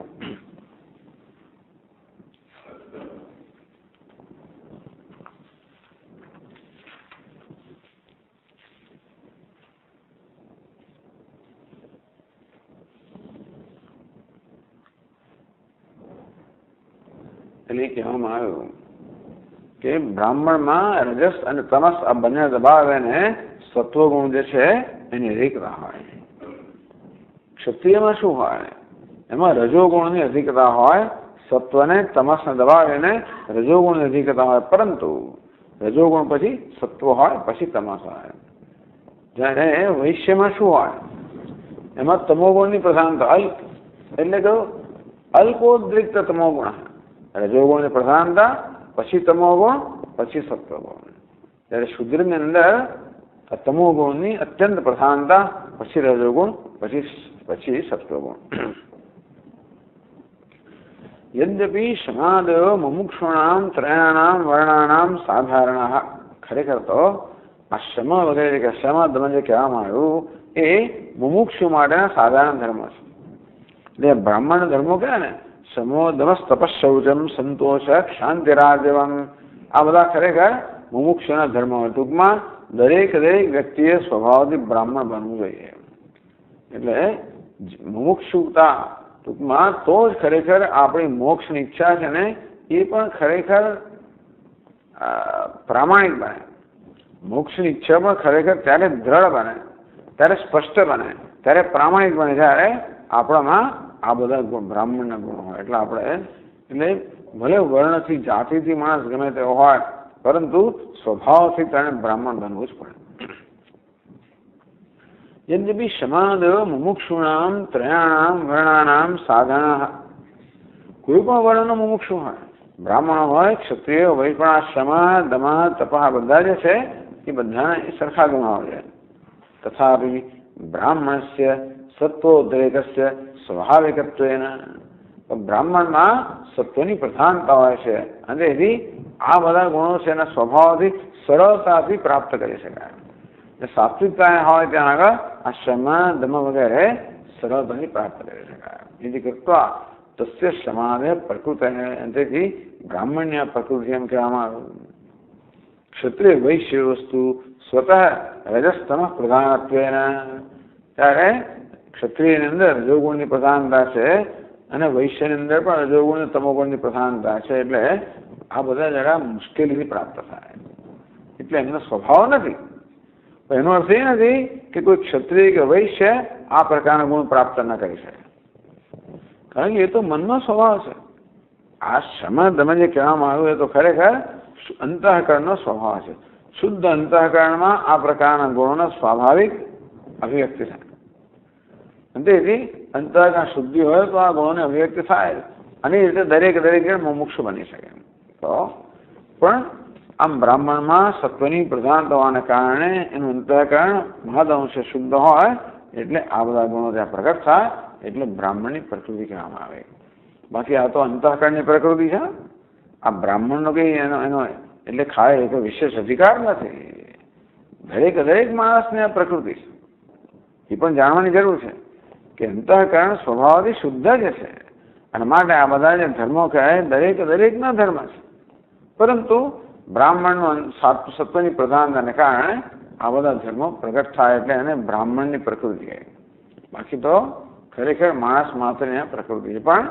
એટલે કહેવામાં આવ્યું કે બ્રાહ્મણમાં રજસ અને તમસ આ બંને દબાવે ને સત્વગુણ જે છે એની અધિકતા હોય. ક્ષત્રિયમાં શું હોય? એમાં રજોગુણની અધિકતા હોય. સત્વને તમસને દબાવીને રજોગુણની અધિકતા હોય, પરંતુ રજોગુણ પછી સત્વ હોય, પછી તમસ હોય. જ્યારે વૈશ્યમાં શું હોય? એમાં તમોગુણની પ્રધાનતા અલ્પ, એટલે કે અલ્પોદ્રિક્ત તમોગુણ. રજોગુણની પ્રધાનતા, પછી તમોગુણ, પછી સત્વગુણ. જ્યારે શુદ્રની અંદર તમોગુણની અત્યંત પ્રધાનતા, પછી રજોગુણ, પછી સત્વગુણ. યદ્યપિ સમાદયો મુમુક્ષુણામ ત્રયાણામ વર્ણાનામ સાધારણ. ખરેખર તો આ શમ વગેરે કે શમ દમ જે કહેવામાં આવ્યું એ મુમુક્ષુ માટેના સાધારણ ધર્મ છે. એટલે બ્રાહ્મણ ધર્મો કહે ને, સમો દમસ તપશૌચમ સંતોષ શાંતિરાજવમ, આ બધા ખરેખર મુમુક્ષુના ધર્મ હોય. ટૂંકમાં દરેક વ્યક્તિએ સ્વભાવથી બ્રાહ્મણ બનવું જોઈએ. એટલે મુમુક્ષુતા ટૂંકમાં તો જ ખરેખર આપણી મોક્ષની ઈચ્છા છે ને એ પણ ખરેખર પ્રામાણિક બને. મોક્ષની ઈચ્છા પણ ખરેખર ત્યારે દ્રઢ બને, ત્યારે સ્પષ્ટ બને, ત્યારે પ્રામાણિક બને જ્યારે આપણામાં આ બધા બ્રાહ્મણના ગુણ હોય. એટલે આપણે એટલે ભલે વર્ણથી જાતિથી માણસ ગમે તેવો હોય, પરંતુ સ્વભાવથી તેને બ્રાહ્મણ બનવું જ પડે. યદ્યપિ સમાદયો મુમુક્ષુણામ ત્રયાણામ વર્ણાનામ સાધના. કોઈ પણ વર્ણનો મુમુક્ષુ હોય, બ્રાહ્મણ હોય, ક્ષત્રિય, વૈષ્ણ, શમ, દમ, તપ, બધા જે છે એ બધાને સરખા ગુણ હોય. તથાપિ બ્રાહ્મણસ્ય સત્વોદ્રેકસ્ય સ્વાભાવિકત્વેન, બ્રાહ્મણમાં સત્વની પ્રધાનતા હોય છે અને તેથી આ બધા ગુણો છે એના સ્વભાવથી સરળતાથી પ્રાપ્ત કરી શકાય. સાત્વિકતા હોય ત્યાં આગળ આ શમ દમ વગેરે સરળતાથી પ્રાપ્ત કરી શકાય. એથી કરતા તસ્ય સમાને પ્રકૃતિ, તેથી બ્રાહ્મણ્ય પ્રકૃતિ એમ કહેવામાં આવ્યું. ક્ષત્રિય વૈશ્ય વસ્તુ સ્વતઃ રજસ્તમ પ્રધાનત્વેન, ત્યારે ક્ષત્રિયની અંદર રજોગુણની પ્રધાનતા છે અને વૈશ્યની અંદર પણ રજોગુણ અને તમોગુણની પ્રધાનતા છે. એટલે આ બધા જરા મુશ્કેલીથી પ્રાપ્ત થાય. એટલે એમનો સ્વભાવ નથી. એનો અર્થ એ નથી કે કોઈ ક્ષત્રિય કે વૈશ્ય આ પ્રકારના ગુણ પ્રાપ્ત ન કરી શકે, કારણ કે એ તો મનનો સ્વભાવ છે. આ શમ દમ જે કહેવામાં આવ્યું એ તો ખરેખર અંતઃકરણનો સ્વભાવ છે. શુદ્ધ અંતઃકરણમાં આ પ્રકારના ગુણોનો સ્વાભાવિક અભિવ્યક્તિ થાય. તેથી અંતઃકરણ શુદ્ધિ હોય તો આ ગુણોની અભિવ્યક્તિ થાય અને એ રીતે દરેક જણ મુમુક્ષુ બની શકે. તો પણ આમ બ્રાહ્મણમાં સત્વની પ્રધાનતા હોવાને કારણે એનું અંતઃકરણ મહદઅંશે શુદ્ધ હોય, એટલે આ બધા ગુણો ત્યાં પ્રગટ થાય. એટલે બ્રાહ્મણની પ્રકૃતિ કહેવામાં આવે. બાકી આ તો અંતઃકરણની પ્રકૃતિ છે. આ બ્રાહ્મણનો કઈ એનો એટલે ખાય એ તો વિશેષ અધિકાર નથી. દરેક માણસને આ પ્રકૃતિ છે. એ પણ જાણવાની જરૂર છે કે અંતઃકરણ સ્વભાવથી શુદ્ધ જ છે અને માટે આ બધા જે ધર્મો કહે દરેકના ધર્મ છે, પરંતુ બ્રાહ્મણનું સત્વની પ્રધાનતાને કારણે આ બધા ધર્મો પ્રગટ થાય એટલે એને બ્રાહ્મણની પ્રકૃતિ કહે. બાકી તો ખરેખર માણસ માત્રની આ પ્રકૃતિ છે, પણ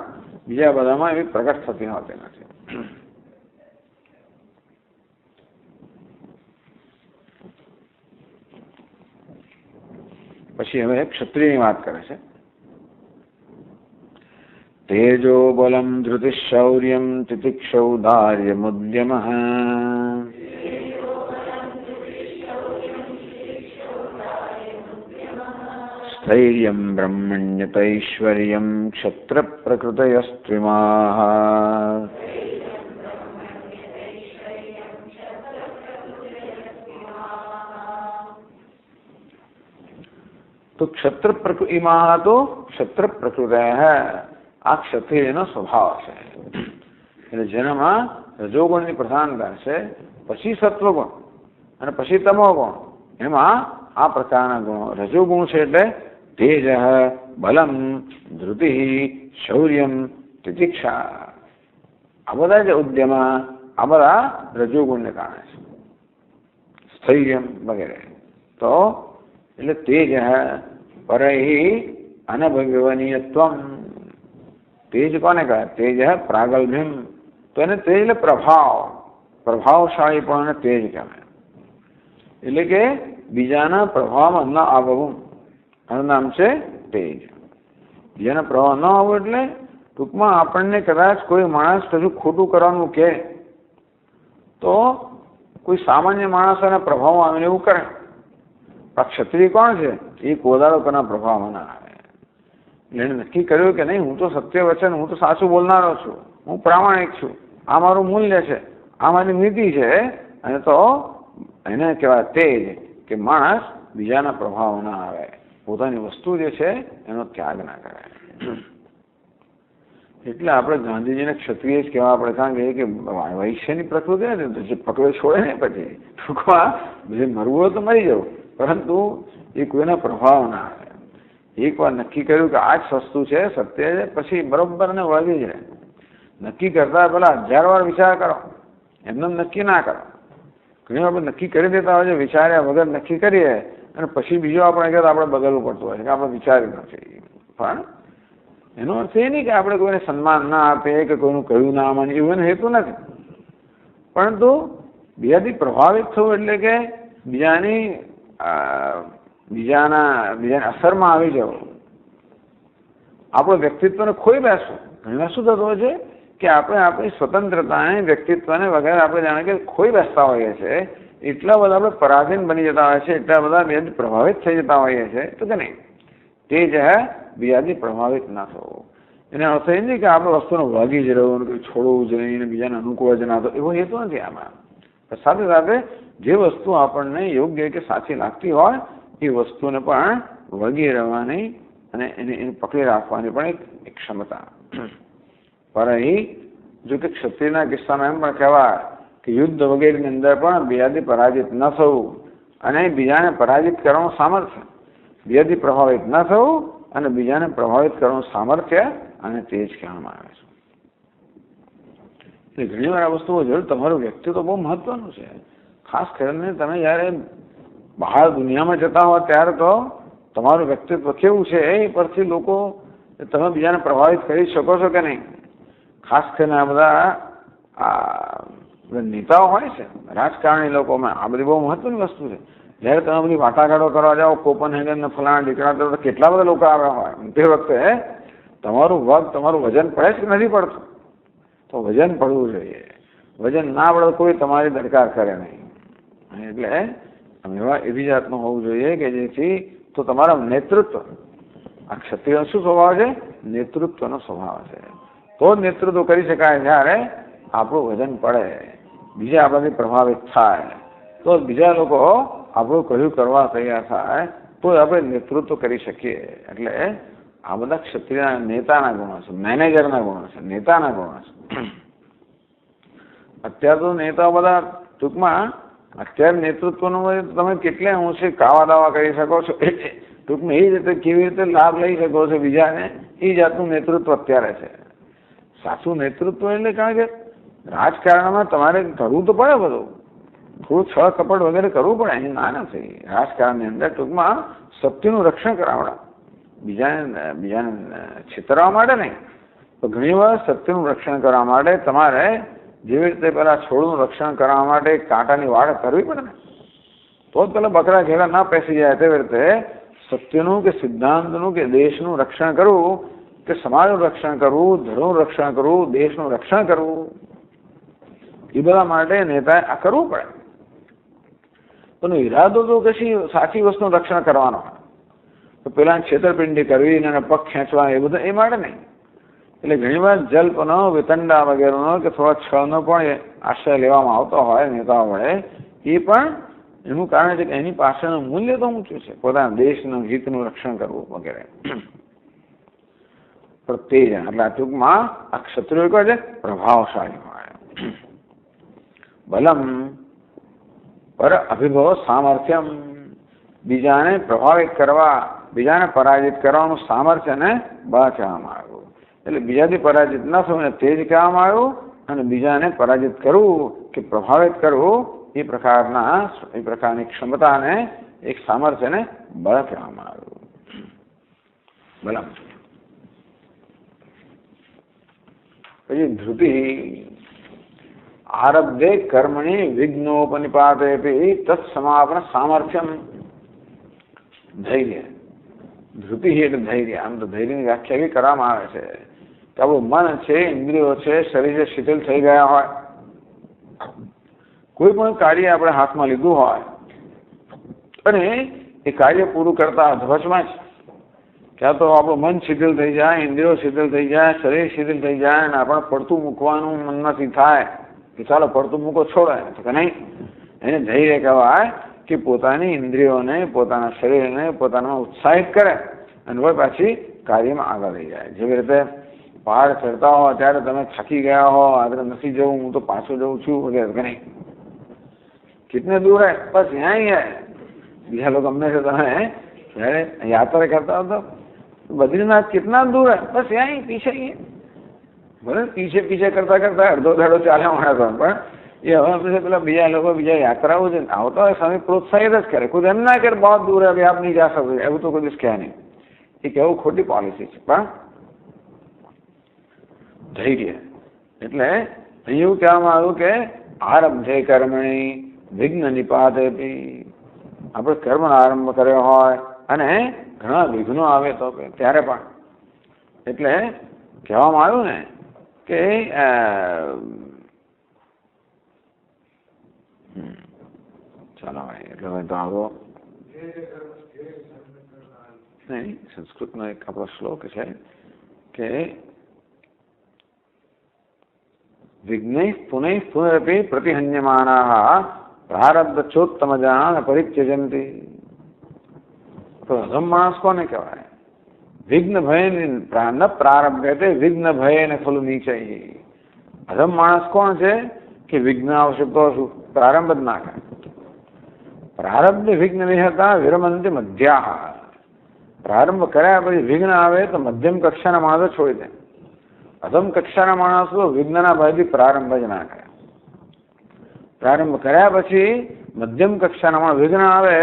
બીજા બધામાં એવી પ્રગટ થતી હોતી નથી. પછી હવે ક્ષત્રિયની વાત કરે છે. તેજો બલમ ધૃતિશૌર્યમ તિતિક્ષૌદાર્યમુદ્યમ स्थैर्यं ब्रह्मण्यतैश्वर्यं क्षत्रप्रकृतयस्त्विमाः. तो क्षत्र इमा तो क्षत्र प्रकृति है. આ ક્ષત્રિયનો સ્વભાવ છે. એટલે જેનામાં રજોગુણની પ્રધાનતા છે, પછી સત્વગુણ અને પછી તમોગુણ, એમાં આ પ્રકારના ગુણો. રજોગુણ છે એટલે તેજ, બલમ, ધૃતિ, શૌર્યમ, તિતિક્ષા, આ બધા જે ઉદ્યમ આ બધા રજોગુણને કારણે છે. સ્થૈર્યમ વગેરે તો એટલે તેજ પરૈ અનભગવનીયત્વમ. તેજ કોને કહે? તેજ પ્રાગલ્ભ્યમ. તો એને તેજ એટલે પ્રભાવ. પ્રભાવશાળી પણ તેજ કહેવાય. એટલે કે બીજાના પ્રભાવમાં ન આવવું એનું નામ છે તેજ. બીજાના પ્રભાવ ન આવવું એટલે ટૂંકમાં આપણને કદાચ કોઈ માણસ કશું ખોટું કરવાનું કહે તો કોઈ સામાન્ય માણસોના પ્રભાવમાં આવીને એવું કરે. આ ક્ષત્રિય કોણ છે? એ કોદાળો કોના પ્રભાવમાં ના આવે. એને નક્કી કર્યું કે નહીં, હું તો સત્ય વચન, હું તો સાચું બોલનારો છું, હું પ્રામાણિક છું, આ મારું મૂલ્ય છે, આ મારી નીતિ છે. અને તો એને કહેવાય તેજ કે માણસ બીજાના પ્રભાવ ના આવે, પોતાની વસ્તુ જે છે એનો ત્યાગ ના કરે. એટલે આપણે ગાંધીજીને ક્ષત્રિય જ કહેવા આપણે, કારણ કે વૈશ્યની પ્રકૃતિ નથી, જે પકડે છોડે ને પછી ટૂંકમાં જે મરવું હોય તો મરી જવું, પરંતુ એ કોઈના પ્રભાવ ના આવે. એકવાર નક્કી કર્યું કે આ જ વસ્તુ છે, સત્ય છે, પછી બરોબર ને વળગી જાય. નક્કી કરતા પહેલા 1000 વાર વિચાર કરો, એમને નક્કી ના કરો. ઘણી વાર આપણે નક્કી કરી દેતા હોય છે, વિચાર્યા વગર નક્કી કરીએ અને પછી બીજો આપણે કહેતા આપણે બદલવું પડતું હોય છે કે આપણે વિચાર્યું નથી. પણ એનો અર્થ એ નહીં કે આપણે કોઈને સન્માન ના આપીએ કે કોઈનું કહ્યું ના માનીએ, એવું હેતુ નથી. પરંતુ બીજાથી પ્રભાવિત થવું એટલે કે બીજાની અસરમાં આવી જવું, આપણું વ્યક્તિત્વને ખોઈ બેસવું. ઘણીવાર શું થતું હોય છે કે આપણે આપણી સ્વતંત્રતાને, વ્યક્તિત્વને વગેરે આપણે જાણે કે ખોઈ બેસતા હોઈએ છીએ. એટલા બધા આપણે પરાધીન બની જતા હોય છે, એટલા બધા બીજાથી પ્રભાવિત થઈ જતા હોઈએ છીએ તો કે નહીં, તે જ બીજાથી પ્રભાવિત ના થવું. એને અર્થ એ નહીં કે આપણે વસ્તુને વાગી જ રહેવું, છોડવું જ નહીં, બીજાને અનુકૂળ જ ના થવું, એવો હેતુ નથી આમાં. સાથે સાથે જે વસ્તુ આપણને યોગ્ય કે સાચી લાગતી હોય એ વસ્તુને પણ વળગી રહેવાની અને એને પકડી રાખવાની પણ એક ક્ષમતા. પર અહીં જો કે ક્ષત્રિયના કિસ્સામાં એમ પણ કહેવાય કે યુદ્ધ વગેરેની અંદર પણ બીજાથી પરાજિત ન થવું અને બીજાને પરાજિત કરવાનું સામર્થ્ય, બીજાથી પ્રભાવિત ન થવું અને બીજાને પ્રભાવિત કરવાનું સામર્થ્ય અને તેજ કહેવામાં આવે છે. એટલે ઘણી વાર આ વસ્તુઓ જરૂર તમારું વ્યક્તિત્વ બહુ મહત્વનું છે. ખાસ કરીને તમે જ્યારે બહાર દુનિયામાં જતા હો ત્યારે તો તમારું વ્યક્તિત્વ કેવું છે એ પરથી લોકો તમે બીજાને પ્રભાવિત કરી શકો છો કે નહીં. ખાસ કરીને આ બધા નેતાઓ હોય છે, રાજકારણી લોકોમાં આ બધી બહુ મહત્વની વસ્તુ છે. જ્યારે તમે બધી વાટાઘાટો કરવા જાઓ, કોપનહેગન ને ફલાણા દીકરા તો કેટલા બધા લોકો આવ્યા હોય, તે વખતે તમારું વજન પડે છે કે નથી પડતું? તો વજન પડવું જોઈએ. વજન ના પડે કોઈ તમારી દરકાર કરે નહીં. એટલે એવી જાતનું હોવું જોઈએ કે જેથી તો તમારા નેતૃત્વ, આ ક્ષત્રિયનો શું સ્વભાવ છે? નેતૃત્વનો સ્વભાવ છે. તો જ નેતૃત્વ કરી શકાય જ્યારે આપણું વજન પડે, બીજા આપણાથી પ્રભાવિત થાય, તો બીજા લોકો આપણું કહ્યું કરવા તૈયાર થાય તો આપણે નેતૃત્વ કરી શકીએ. એટલે આ બધા ક્ષત્રિય નેતાના ગુણો છે, મેનેજરના ગુણો છે, નેતાના ગુણો છે. અત્યારે તો નેતાઓ બધા ટૂંકમાં અત્યારે નેતૃત્વનો તમે કેટલે ઊંચે કાવા દાવા કરી શકો છો, ટૂંકમાં એ રીતે કેવી રીતે લાભ લઈ શકો છો બીજાને, એ જાતનું નેતૃત્વ અત્યારે છે. સાચું નેતૃત્વ એટલે કારણ કે રાજકારણમાં તમારે કરવું તો પડે, બધું થોડું છળ કપટ વગેરે કરવું પડે, અહીં ના નથી. રાજકારણની અંદર ટૂંકમાં સત્યનું રક્ષણ કરાવડા, બીજાને છેતરવા માટે નહીં, તો ઘણી વાર સત્યનું રક્ષણ કરવા માટે તમારે જેવી રીતે પેલા છોડનું રક્ષણ કરવા માટે કાંટાની વાડ કરવી પડે ને, તો જ પેલા બકરા ઘેરા ના પેસી જાય. તેવી રીતે સત્યનું કે સિદ્ધાંતનું કે દેશનું રક્ષણ કરવું, કે સમાજનું રક્ષણ કરવું, ધર્મનું રક્ષણ કરવું, દેશનું રક્ષણ કરવું, એ બધા માટે નેતાએ આ કરવું પડે. પણ ઈરાદો તો કશી સાચી વસ્તુનું રક્ષણ કરવાનો હોય, તો પેલા છેતરપિંડી કરવી અને પગ ખેંચવા એ બધું એ માટે નહીં. એટલે ઘણી વાર જલ્પનો, વિતંડા વગેરેનો કે થોડા છળનો પણ આશ્રય લેવામાં આવતો હોય નેતાઓ વડે, એ પણ એનું કારણ છે કે એની પાછળનું મૂલ્ય તો ઊંચું છે, પોતાના દેશનું હિતનું રક્ષણ કરવું વગેરે. પણ તે એટલે ટૂંકમાં આ ક્ષત્રિય કહે છે પ્રભાવશાળી હોય. બલમ પર અભિભવ સામર્થ્યમ, બીજાને પ્રભાવિત કરવા, બીજાને પરાજિત કરવાનું સામર્થ્યને બળ કહેવામાં આવ્યું. એટલે બીજાથી પરાજિત ન થવું ને તે જ કહેવામાં આવ્યું, અને બીજાને પરાજિત કરવું કે પ્રભાવિત કરવું એ પ્રકારની ક્ષમતાને, એક સામર્થ્યને બળ કહેવામાં આવ્યું. બલમ. પછી ધૃતિ, આરબ્ધે કર્મણી વિઘ્નોપનિપાતે તત્સમાપન સામર્થ્યમ. ધૈર્ય, ધૃતિ એટલે ધૈર્ય. આમ તો ધૈર્યની વ્યાખ્યા એવી કરવામાં આવે છે કે આપણું મન છે, ઇન્દ્રિયો છે, શરીર શિથિલ થઈ ગયા હોય, કોઈ પણ કાર્ય આપણે હાથમાં લીધું હોય અને એ કાર્ય પૂરું કરતા અધવચમાં જ ક્યાં તો આપણું મન શિથિલ થઈ જાય, ઇન્દ્રિયો શિથિલ થઈ જાય, શરીર શિથિલ થઈ જાય અને આપણે પડતું મૂકવાનું મનમાંથી થાય કે ચાલો પડતું મૂકો છોડે તો કે નહીં. એને ધૈર્ય કહેવાય કે પોતાની ઇન્દ્રિયોને, પોતાના શરીરને પોતાનામાં ઉત્સાહિત કરે અને વળી પાછી કાર્યમાં આગળ લઈ જાય. જેવી રીતે પહાડ ચડતા હો ત્યારે તમે થાકી ગયા હો, આગળ નથી જવું, હું તો પાછો જઉં છું વગેરે કે નહીં. कितने दूर है? बस यहाँ ही है. બીજા લોકો અમને છે તમે જ્યારે યાત્રા કરતા હો તો બદ્રીનાથ कितना दूर है? बस यहाँ ही पीछे ही है. ભલે પીછે પીછે કરતા કરતા અડધો દાડો ચાલે માણસો, પણ એ હવે પેલા બીજા લોકો બીજા યાત્રાઓ છે આવતા હોય સામે પ્રોત્સાહિત જ કરે. કોઈ એમ ના કરે બહુ દૂર હવે આપ નહીં જા શકો, એવું તો કોઈ દિવસ કહે નહીં. એ કહેવું ખોટી પોલિસી છે. પણ ધૈર્ય એટલે અહીં એવું કહેવામાં આવ્યું કે આરબ્ધે કર્મણી વિઘ્ન નિપાતે. આપણે કર્મનો આરંભ કર્યો હોય અને ઘણા વિઘ્નો આવે તો ત્યારે પણ એટલે કહેવામાં આવ્યું ને કે ચાલો ભાઈ એટલે ભાઈ તો આવો નહીં. સંસ્કૃતનો એક આપણો શ્લોક છે કે વિઘ્નૈ પુનૈ પુનરપી પ્રતિહન્યમાનાઃ પ્રારબ્ધચોત્તમજાન પરિત્યજંતિ. તો અધમ માણસ કોને કહેવાય? વિઘ્ન ભય ન પ્રારબ્ધ્યતે વિઘ્ન ભય ને ખલું નીચે. અધમ માણસ કોણ છે કે વિઘ્ન આવશે તો શું પ્રારંભ જ ના કરે. પ્રારબ્ધ વિઘ્ન વિહતા વિરમંતિ મધ્યા. પ્રારંભ કર્યા પછી વિઘ્ન આવે તો મધ્યમ કક્ષાના માણસો છોડી દે. અધમ કક્ષાના માણસો વિઘ્નના ભયથી પ્રારંભ જ ના કરે. પ્રારંભ કર્યા પછી મધ્યમ કક્ષાના માણસ વિઘ્ન આવે,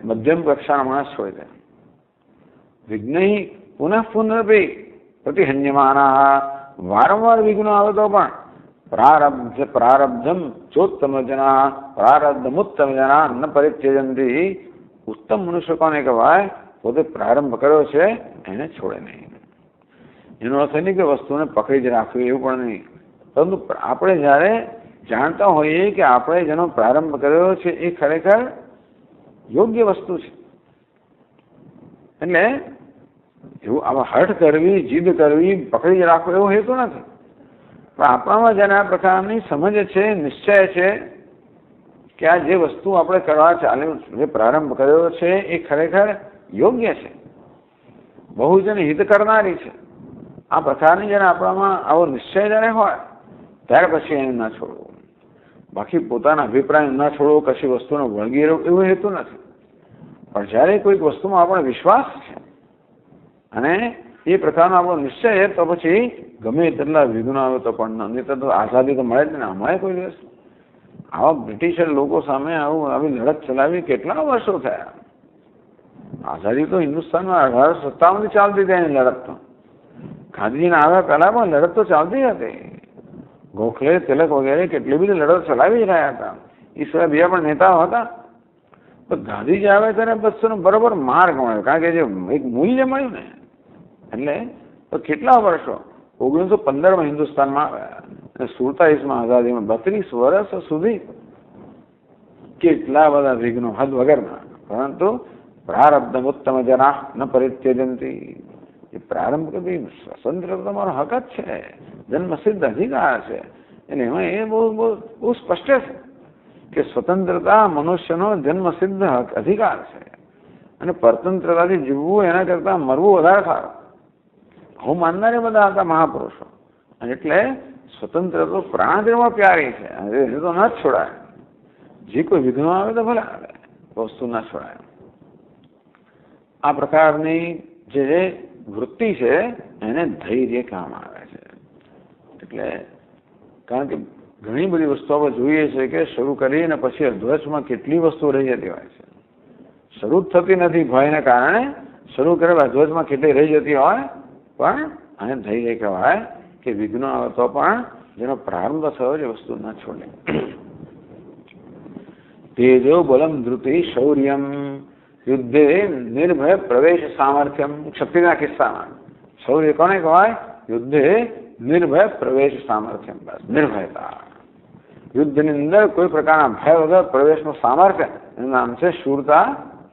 મધ્યમ કક્ષાના માણસ છોડી દે. વિઘ્ન પુનઃ પુનરપી પ્રતિહન્યમાનાઃ. વારંવાર વિઘ્નો આવે તો પણ પ્રારબ્ધમ ચોત્તમ જના પ્રારબ્ધમુત્તમ જના ન પરિત્યજંતિ. ઉત્તમ મનુષ્ય કોને કહેવાય? પોતે પ્રારંભ કર્યો છે એને છોડે નહીં. એનો અર્થ નહીં કે વસ્તુને પકડી જ રાખવી એવું પણ નહીં, પરંતુ આપણે જ્યારે જાણતા હોઈએ કે આપણે જેનો પ્રારંભ કર્યો છે એ ખરેખર યોગ્ય વસ્તુ છે, એટલે એવું આમાં હઠ કરવી, જીદ કરવી, પકડી જ રાખવો એવો હેતુ નથી. પણ આપણામાં જ્યારે આ પ્રકારની સમજ છે, નિશ્ચય છે કે આ જે વસ્તુ આપણે કરવા ચાલ્યું, જે પ્રારંભ કર્યો છે એ ખરેખર યોગ્ય છે, બહુજન હિત કરનારી છે. આ પ્રકારની જ્યારે આપણામાં આવો નિશ્ચય જ્યારે હોય ત્યારે પછી એને ના છોડવું. બાકી પોતાના અભિપ્રાય ના છોડવો, કશી વસ્તુનો વળગી રહેવું એવો હેતુ નથી. પણ જ્યારે કોઈક વસ્તુમાં આપણો વિશ્વાસ છે અને એ પ્રકારનો આપણો નિશ્ચય છે તો પછી ગમે તેટલા વિઘ્નો આવે તો પણ નહીં તો આઝાદી તો મળે જ ને. અમારે કોઈ દિવસ આવા બ્રિટિશર લોકો સામે આવી લડત ચલાવી કેટલા વર્ષો થયા. આઝાદી તો હિન્દુસ્તાનમાં 1857 ચાલતી હતી એની લડત. તો ગાંધીજીને આવ્યા પહેલા પણ લડત તો ચાલતી હતી. ગોખલે, તિલક વગેરે કેટલી બધી લડત ચલાવી જ રહ્યા હતા. એ સિવાય બીજા પણ નેતાઓ હતા. તો ગાંધીજી આવે ત્યારે બસનો બરોબર માર્ગ મળ્યો, કારણ કે જે એક મૂલ્ય મળ્યું ને એટલે તો કેટલા વર્ષો 1915માં હિન્દુસ્તાનમાં આવ્યા અને 47માં આઝાદીમાં 32 વર્ષ સુધી કેટલા બધા વિઘ્નો હદ વગરના. પરંતુ પ્રારબ્ધમ ઉત્તમ જના ન પરિત્યજંતિ. એ પ્રારંભ કરી સ્વતંત્ર તમારો હક જ છે, જન્મસિદ્ધ અધિકાર છે. એટલે એમાં એ બહુ સ્પષ્ટ છે કે સ્વતંત્રતા મનુષ્યનો જન્મસિદ્ધ હક અધિકાર છે અને પરતંત્રતાથી જીવવું એના કરતાં મરવું વધારે સારું. હું માનનારે બધા હતા મહાપુરુષો. એટલે સ્વતંત્ર તો પ્રાણદેવમાં પ્યારી છે, એ તો ના જ છોડાય. જે કોઈ વિઘ્નો આવે તો ભલે આવે, વસ્તુ ના છોડાય. આ પ્રકારની જે વૃત્તિ છે એને ધૈર્ય કામ આવે છે. એટલે કારણ કે ઘણી બધી વસ્તુ આપણે જોઈએ છે કે શરૂ કરીને પછી અધ્વચમાં કેટલી વસ્તુ રહી જતી હોય છે. શરૂ જ થતી નથી ભયને કારણે, શરૂ કરે અધ્વચમાં કેટલી રહી જતી હોય. પણ આને ધૈર્ય કહેવાય કે વિઘ્નો આવે તો પણ જેનો પ્રારંભ થયો એ વસ્તુ ન છોડે. તેજો બલમ ધૃતિ શૌર્યમ યુદ્ધે નિર્ભય પ્રવેશ સામર્થ્યમ. ક્ષત્રિયના કિસ્સામાં શૌર્ય કોને કહેવાય? યુદ્ધે નિર્ભય પ્રવેશ સામર્થ્યમ. બસ નિર્ભયતા, યુદ્ધની અંદર કોઈ પ્રકારના ભય વગર પ્રવેશનું સામર્થ્ય, એનું નામ છે શૂરતા,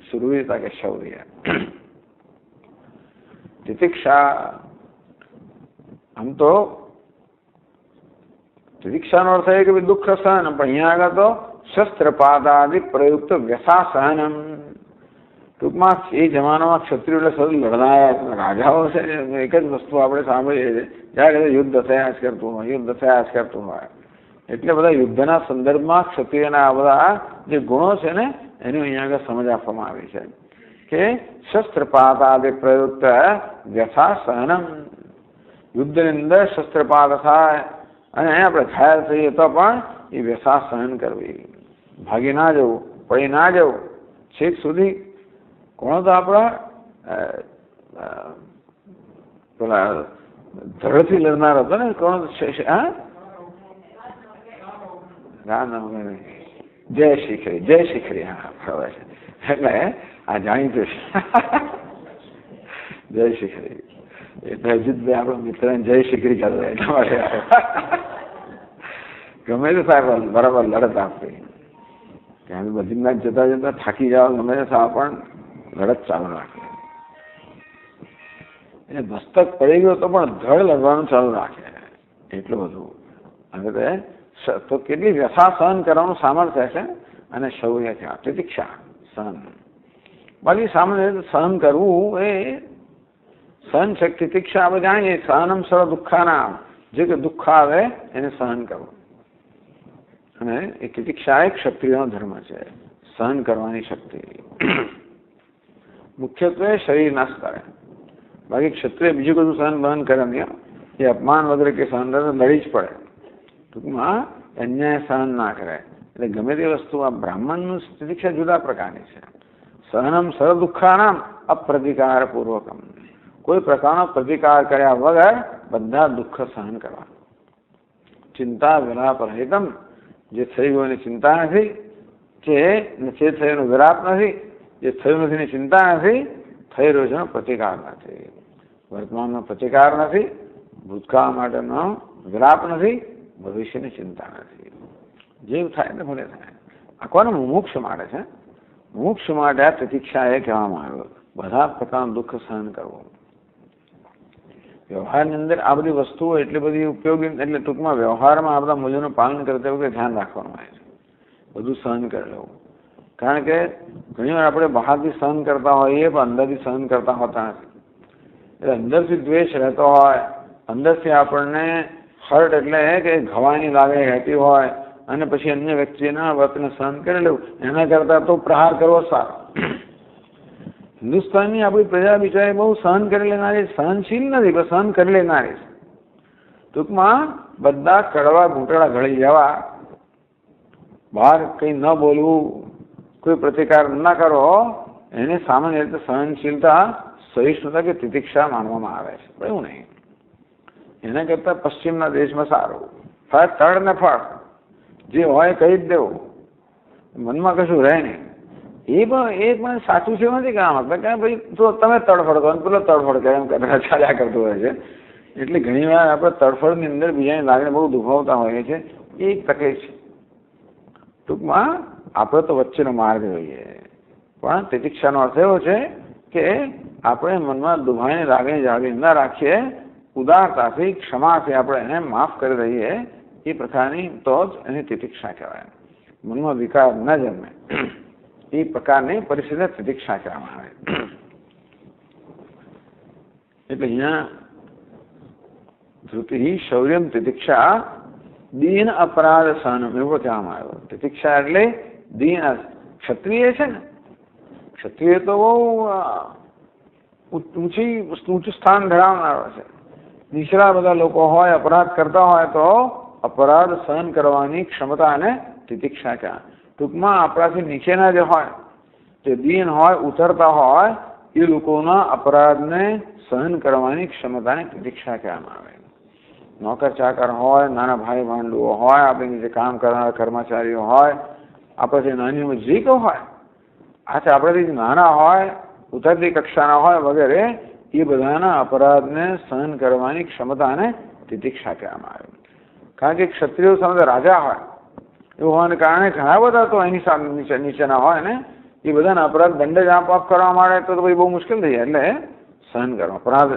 શૂરવીરતા કે શૌર્ય. તિતિક્ષા, આમ તો તિતિક્ષાનો અર્થ એ કે દુઃખ સહન, પણ અહીંયા આગળ તો શસ્ત્રપાદાદિ પ્રયુક્ત વ્યસા સહનમ. ટૂંકમાં એ જમાનામાં ક્ષત્રિયો એટલે સૌ લડનારા રાજાઓ છે. એક જ વસ્તુ આપણે સાંભળીએ છીએ, જ્યારે યુદ્ધ થયા જ કરતું હોય, યુદ્ધ થયા જ કરતું હોય. એટલે બધા યુદ્ધના સંદર્ભમાં ક્ષત્રિયના આ બધા જે ગુણો છે ને એની અહીંયા આગળ સમજ આપવામાં આવી છે કે શસ્ત્રપાદાદિ પ્રયુક્ત વ્યથા સહનમ. યુદ્ધની અંદર શસ્ત્રપાત થાય અને આપણે ઘાયલ થઈએ તો પણ એ વ્યથા સહન કરવી, ભાગી ના જવું, પડી ના જવું છેક સુધી. કોણ તો આપણા પેલા ધડથી લડનાર હતો ને, કોણ? હા, જય શિખરી, જય શિખરી. હા, ખબર છે. એટલે આ જાણીતું છે જય શિખરી. એટલે અજીતભાઈ આપણો મિત્ર જય શિખરી કરતા, એટલા માટે ગમે તે સાહેબ બરાબર લડત આપવી. ત્યાં બદ્રીનાથ જતા જતા થાકી જાવ, ગમે તે સાહેબ પણ લડત ચાલુ રાખે. એટલે મસ્તક પડી ગયો તો પણ ધડ લડવાનું ચાલુ રાખે. એટલું બધું. હવે તો કેટલી વ્યથા સહન કરવાનું સામર્થ્ય છે અને શૌર્ય છે. તિતિક્ષા, સહન. બાકી સામાન્ય રીતે સહન કરવું એ સહન શક્તિ. તિતિક્ષા આપણે જાણીએ સહનમ સર્વ દુઃખાના, જે કે દુઃખ આવે એને સહન કરવું. અને એ તિતિક્ષા એ ક્ષત્રિયનો ધર્મ છે, સહન કરવાની શક્તિ. મુખ્યત્વે શરીરના સ્તરે. બાકી ક્ષત્રિય બીજું બધું સહન બહન કરે નહીં. એ અપમાન વગેરે કે સહન લડી જ પડે. ટૂંકમાં અન્યાય સહન ના કરે. એટલે ગમે તે વસ્તુ આ બ્રાહ્મણનું તિતિક્ષા જુદા પ્રકારની છે. સહનમ સર્વ દુઃખાનામ અપ્રતિકાર પૂર્વકમ. કોઈ પ્રકારનો પ્રતિકાર કર્યા વગર બધા દુઃખ સહન કરવા. ચિંતા વિલાપ રહિતમ. જે થઈ ગયું એની ચિંતા નથી, જે થયું એનો વિલાપ નથી, જે થયું નથી એની ચિંતા નથી, થઈ રહ્યો છે એનો પ્રતિકાર નથી, વર્તમાનનો પ્રતિકાર નથી, ભૂતકાળ માટેનો વિલાપ નથી, ભવિષ્યની ચિંતા નથી. જે થાય ને ભલે થાય. આ કોને? મુમુક્ષ માટે છે. મુમુક્ષ માટે આ તિતિક્ષા એ કહેવામાં આવ્યો, બધા પ્રકારનું દુઃખ સહન કરવું. વ્યવહારની અંદર આ બધી વસ્તુઓ એટલી બધી ઉપયોગી, એટલે ટૂંકમાં વ્યવહારમાં આ બધા મૂલ્યોનું પાલન કરતા વખતે ધ્યાન રાખવાનું આવે છે. બધું સહન કરી લેવું. કારણ કે ઘણી વાર આપણે બહારથી સહન કરતા હોઈએ પણ અંદરથી સહન કરતા હોતા નથી. એટલે અંદરથી દ્વેષ રહેતો હોય, અંદરથી આપણને હર્ટ એટલે કે ઘવાની લાગણી રહેતી હોય અને પછી અન્ય વ્યક્તિના વર્તને સહન કરી લેવું, એના કરતાં તો પ્રહાર કરવો સારો. હિન્દુસ્તાનની આપણી પ્રજા બિચારી બહુ સહન કરી લેનારી, સહનશીલ નથી પણ સહન કરી લેનારી. ટૂંકમાં બધા કડવા ઘૂંટડા ઘડી જવા, બહાર કંઈ ન બોલવું, કોઈ પ્રતિકાર ન કરો, એને સામાન્ય રીતે સહનશીલતા, સહિષ્ણુતા કે તિતિક્ષા માનવામાં આવે છે. પણ એવું નહીં. એના કરતાં પશ્ચિમના દેશમાં સારું. તળ ને ફળ જે હોય કહી જ દેવું, મનમાં કશું રહે નહીં. એ પણ સાચું છે નથી કામ આપતા કે ભાઈ તો તમે તડફડ કરો, પેલો તડફડ કરે, એમ કરતા ચાલ્યા કરતું હોય છે. એટલે ઘણી વાર આપણે તડફડની અંદર બીજાની લાગણી બહુ દુભાવતા હોઈએ છીએ. એ એક તકલીફ છે. ટૂંકમાં આપણે તો વચ્ચેનો માર્ગ જોઈએ. પણ તિતિક્ષાનો અર્થ એવો છે કે આપણે મનમાં દુભાઈની લાગણી જાળવી ન રાખીએ, ઉદારતાથી, ક્ષમાથી આપણે એને માફ કરી દઈએ. એ પ્રકારની તો જ એની તિતિક્ષા કહેવાય. મનમાં વિકાર ન જન્મે એ પ્રકારની પરિસ્થિતિને તિતિક્ષા કહેવામાં આવે. એટલે અહીંયા ધૃતિ શૌર્યમ તિતિક્ષા દીન અપરાધ સહનમ એવું કહેવામાં આવ્યો. તિતિક્ષા એટલે દીન. ક્ષત્રિય છે ને, ક્ષત્રિય તો બહુ ઊંચું સ્થાન ધરાવનારો છે. નીચલા બધા લોકો હોય, અપરાધ કરતા હોય તો અપરાધ સહન કરવાની ક્ષમતાને તિતિક્ષા કહેવાય. ટૂંકમાં આપણાથી નીચેના જે હોય, જે દીન હોય, ઉતરતા હોય, એ લોકોના અપરાધને સહન કરવાની ક્ષમતાને તિતિક્ષા કહેવામાં આવે. નોકર ચાકર હોય, નાના ભાઈ ભાંડુઓ હોય, આપણી નીચે કામ કરનારા કર્મચારીઓ હોય, આપણાથી નાની ઉંમર જે કોઈ હોય, આછા આપણાથી નાના હોય, ઉતરતી કક્ષાના હોય વગેરે, એ બધાના અપરાધને સહન કરવાની ક્ષમતાને તિતિક્ષા કહેવામાં આવે. કારણ કે ક્ષત્રિયો સામે રાજા હોય એવું હોવાને કારણે ઘણા બધા તો એની સામે નીચેના હોય ને, એ બધાના અપરાધ દંડ જ આપઆપ કરવા માંડે તો પછી બહુ મુશ્કેલ થઈ જાય. એટલે સહન કરો અપરાધ,